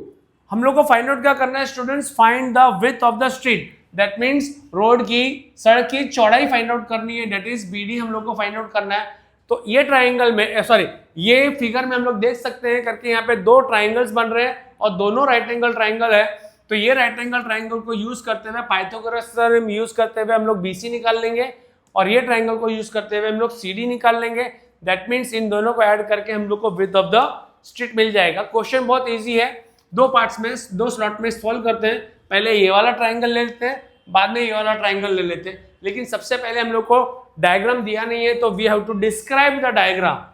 हम लोग को find out क्या करना है students, find the width of the street, that means road की, सड़क की चौड़ाई फाइंड आउट करनी है, दैट इज BD हम लोग को फाइंड आउट करना है। तो ये ट्राइंगल में, सॉरी ये फिगर में हम लोग देख सकते हैं करके यहाँ पे 2 ट्राइंगल्स बन रहे हैं और दोनों राइट एंगल ट्राइंगल है, तो ये राइट एंगल ट्राइंगल को यूज करते हुए, पाइथागोरस थ्योरम यूज करते हुए हम लोग BC निकाल लेंगे, और ये ट्राइंगल को यूज करते हुए हम लोग CD निकाल लेंगे, दैट मीन्स इन दोनों को ऐड करके हम लोग को विड्थ ऑफ द स्ट्रीट मिल जाएगा। क्वेश्चन बहुत इजी है, 2 पार्ट्स में, 2 स्लॉट में सॉल्व करते हैं। पहले ये वाला ट्राइंगल ले लेते हैं, बाद में ये वाला ट्राइंगल ले लेते हैं, लेकिन सबसे पहले हम लोग को डायग्राम दिया नहीं है, तो we have to describe the diagram.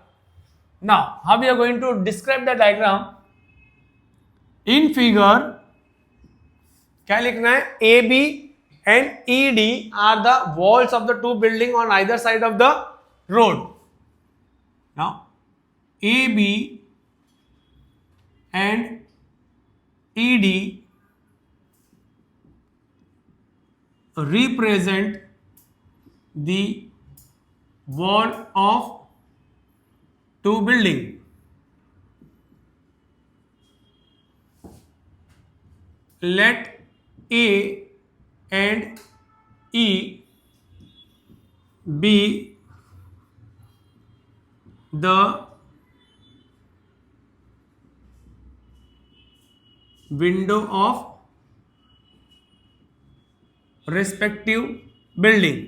Now how we are going to describe the diagram in figure, क्या लिखना है, AB and ED are the walls of the 2 building on either side of the road. Now AB and ED represent the wall of 2 building. Let A and E be the window of respective building.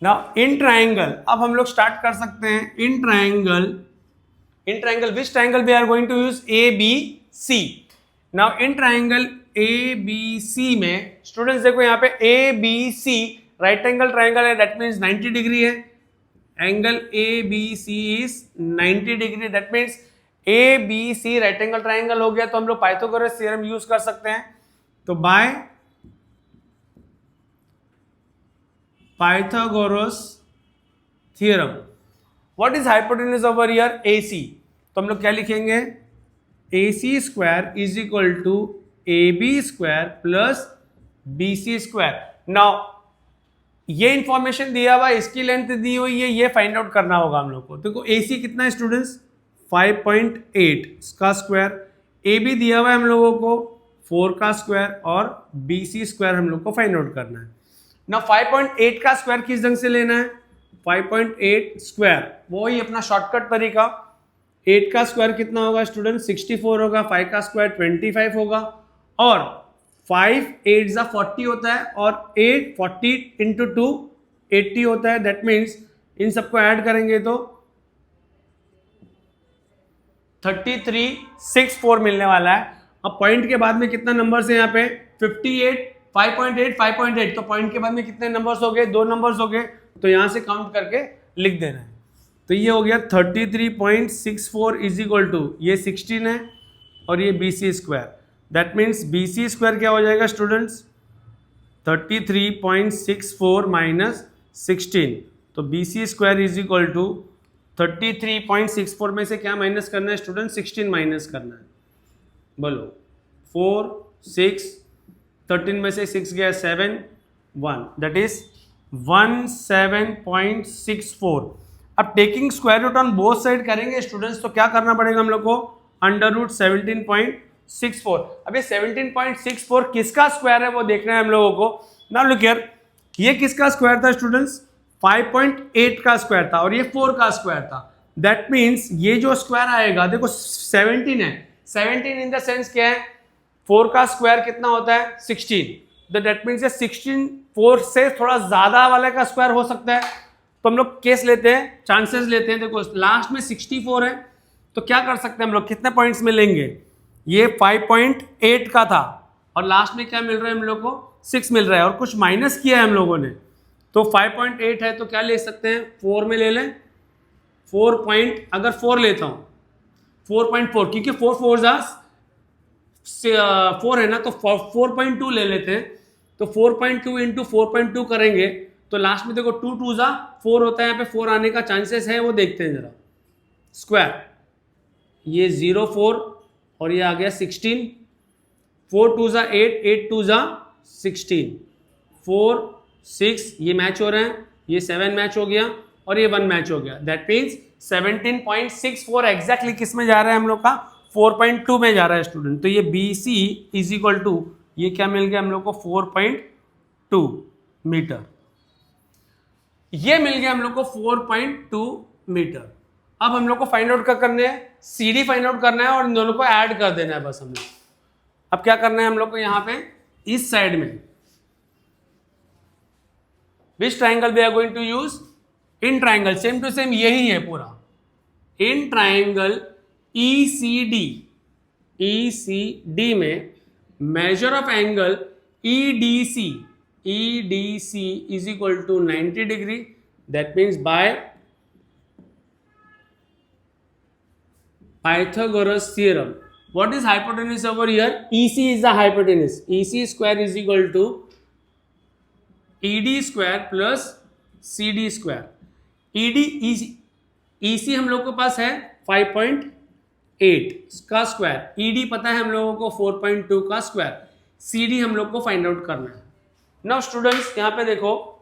Now in triangle, अब हम लोग start कर सकते हैं in triangle which triangle we are going to use A B C. Now in triangle A B C में students देखो यहाँ पे A B C right angle triangle है, दैट मीन्स 90 डिग्री है. Angle A B C is 90 degree, that means A B C right angle triangle हो गया. तो हम लोग पाइथागोरस थ्योरम यूज कर सकते हैं. तो by Pythagoras theorem what is hypotenuse over here AC. तो हम लोग क्या लिखेंगे, AC square is equal to AB square plus BC square. Now ये इंफॉर्मेशन दिया हुआ, इसकी लेंथ दी हुई है, ये फाइंड आउट करना होगा हम लोग को. देखो AC कितना है स्टूडेंट्स 5.8 का स्क्वायर, AB दिया हुआ है हम लोगों को 4 का स्क्वायर और BC स्क्वायर हम लोग को फाइंड आउट करना है. ना 5.8 का स्क्वायर किस ढंग से लेना है, 5.8 स्क्वायर वो ही अपना शॉर्टकट तरीका. 8 का स्क्वायर कितना होगा स्टूडेंट 64 होगा, 5 का स्क्वायर 25 होगा और 5 8 जा 40 होता है और 8 40 इंटू 2 80 होता है. दैट मीन्स इन सबको ऐड करेंगे तो 3364 मिलने वाला है. अब पॉइंट के बाद में कितना नंबर है यहाँ पे 58 5.8 तो पॉइंट के बाद में कितने नंबर्स हो गए, 2 नंबर्स हो गए. तो यहां से काउंट करके लिख देना है. तो ये हो गया 33.64 इज इक्वल टू ये 16 है और ये BC square. That means BC square क्या हो जाएगा स्टूडेंट्स 33.64 माइनस 16. तो BC square is equal to 33.64 में से क्या माइनस करना है स्टूडेंट 16 माइनस करना है. बोलो 4 6 13 में से 6 गया 7 1 दैट इज 17.64. अब taking square root on both side करेंगे स्टूडेंट्स तो क्या करना पड़ेगा हम लोग को अंडर रूट 17.64. अब ये 17.64 किसका स्क्वायर है वो देखना है हम लोगों को. नाउ लुक हियर, ये किसका स्क्वायर था स्टूडेंट्स 5.8 का स्क्वायर था और ये 4 का स्क्वायर था. दैट मीन्स ये जो स्क्वायर आएगा देखो 17 है, 17 इन द सेंस क्या है 4 का स्क्वायर कितना होता है 16. दैट मीन्स 16 4 से थोड़ा ज्यादा वाले का स्क्वायर हो सकता है. तो हम लोग केस लेते हैं, चांसेस लेते हैं. देखो लास्ट में 64 है तो क्या कर सकते हैं हम लोग, कितने पॉइंट्स में लेंगे, ये 5.8 का था और लास्ट में क्या मिल रहा है हम लोग को 6 मिल रहा है और कुछ माइनस किया है हम लोगों ने. तो 5.8 है तो क्या ले सकते हैं 4 में ले लें 4 पॉइंट, अगर 4 लेता हूँ 4.4 क्योंकि 4 4 है ना तो 4.2 ले लेते हैं. तो 4.2 इंटू 4.2 करेंगे तो लास्ट में देखो 2 2 जा 4 होता है, यहाँ पे 4 आने का चांसेस है वो देखते हैं जरा. स्क्वायर ये 0 4 और ये आ गया 16, 4 2 जा 8 8 2 जा 16, 4 6 ये मैच हो रहे हैं, ये 7 मैच हो गया और ये 1 मैच हो गया. दैट मीन्स 17.64 एग्जैक्टली किस में जा रहा है हम लोग का 4.2 में जा रहा है स्टूडेंट. तो ये BC इज इक्वल टू ये क्या मिल गया हम लोग को 4.2 मीटर. ये मिल गया हम लोग को 4.2 मीटर. अब हम लोग को फाइंड आउट क्या करना है CD फाइंड आउट करना है और इन दोनों को ऐड कर देना है बस हम लोग. अब क्या करना है हम लोग को यहाँ पे इस साइड में which triangle we are going to use in triangle, same to same यही है पूरा. इन ट्राइंगल ECD में measure of angle EDC is equal to 90 degree. That means by Pythagoras theorem what is hypotenuse over here, EC is the hypotenuse, EC square is equal to ED square plus CD square. EC हम लोग के पास है 5.8 का square, ED पता है हम लोगों को 4.2 का स्क्वायर, CD हम लोग को फाइंड आउट करना है. नाउ स्टूडेंट्स यहाँ पे देखो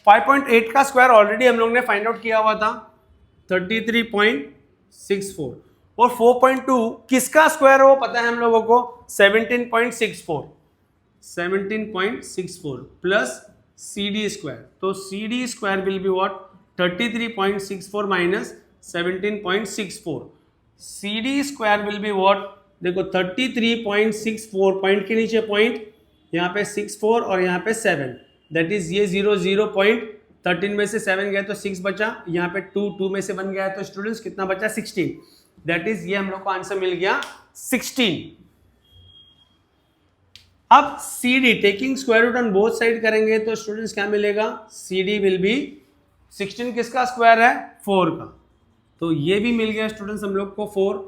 5.8 का स्क्वायर ऑलरेडी हम लोग ने फाइंड आउट किया हुआ था 33.64 और 4.2 किसका स्क्वायर है वो पता है हम लोगों को, 17.64 प्लस CD स्क्वायर, तो CD square will be what 33.64 minus 17.64, CD square will be what, देखो 33.64 पॉइंट के नीचे पॉइंट, यहाँ पे 64 और यहाँ पे 7, दैट इज ये 0.13 में से 7 गया तो 6 बचा, यहाँ पे 2 में से 1 गया तो स्टूडेंट्स कितना बचा 16, दैट इज ये हम लोग को आंसर मिल गया 16। अब CD taking square root on both side करेंगे तो स्टूडेंट्स क्या मिलेगा, CD विल बी 16 किसका स्क्वायर है 4 का, तो ये भी मिल गया स्टूडेंट्स हम लोग को 4।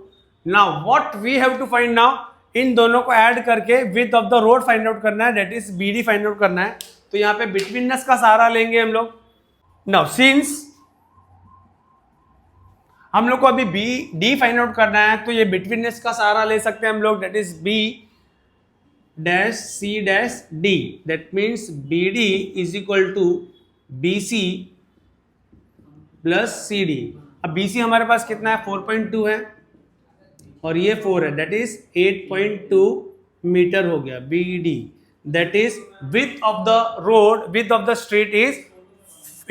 Now what we have to find now, इन दोनों को ऐड करके width of the road find out करना है, that is BD find out करना है, तो यहाँ पे बिटवीननेस का सहारा लेंगे हम लोग। नाउ सिंस हम लोग को अभी BD फाइंड आउट करना है तो ये बिटवीननेस का सहारा ले सकते हैं हम लोग, that is B dash C dash D, that means BD is equal to BC plus CD। अब BC हमारे पास कितना है 4.2 है और ये 4 है, दैट इज 8.2 मीटर हो गया BD, that is width of the road, width of the street is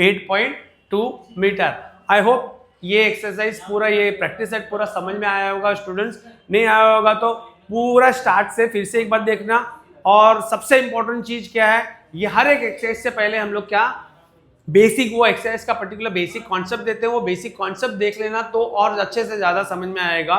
8.2 metre. I hope ये एक्सरसाइज पूरा, ये प्रैक्टिस सेट पूरा समझ में आया होगा स्टूडेंट्स, नहीं आया होगा तो पूरा स्टार्ट से फिर से एक बार देखना। और सबसे इंपॉर्टेंट चीज क्या है, ये हर एक एक्सरसाइज से पहले हम लोग क्या बेसिक, वो एक्सरसाइज का पर्टिकुलर बेसिक कॉन्सेप्ट देते हैं, वो बेसिक कॉन्सेप्ट देख लेना तो और अच्छे से ज्यादा समझ में आएगा।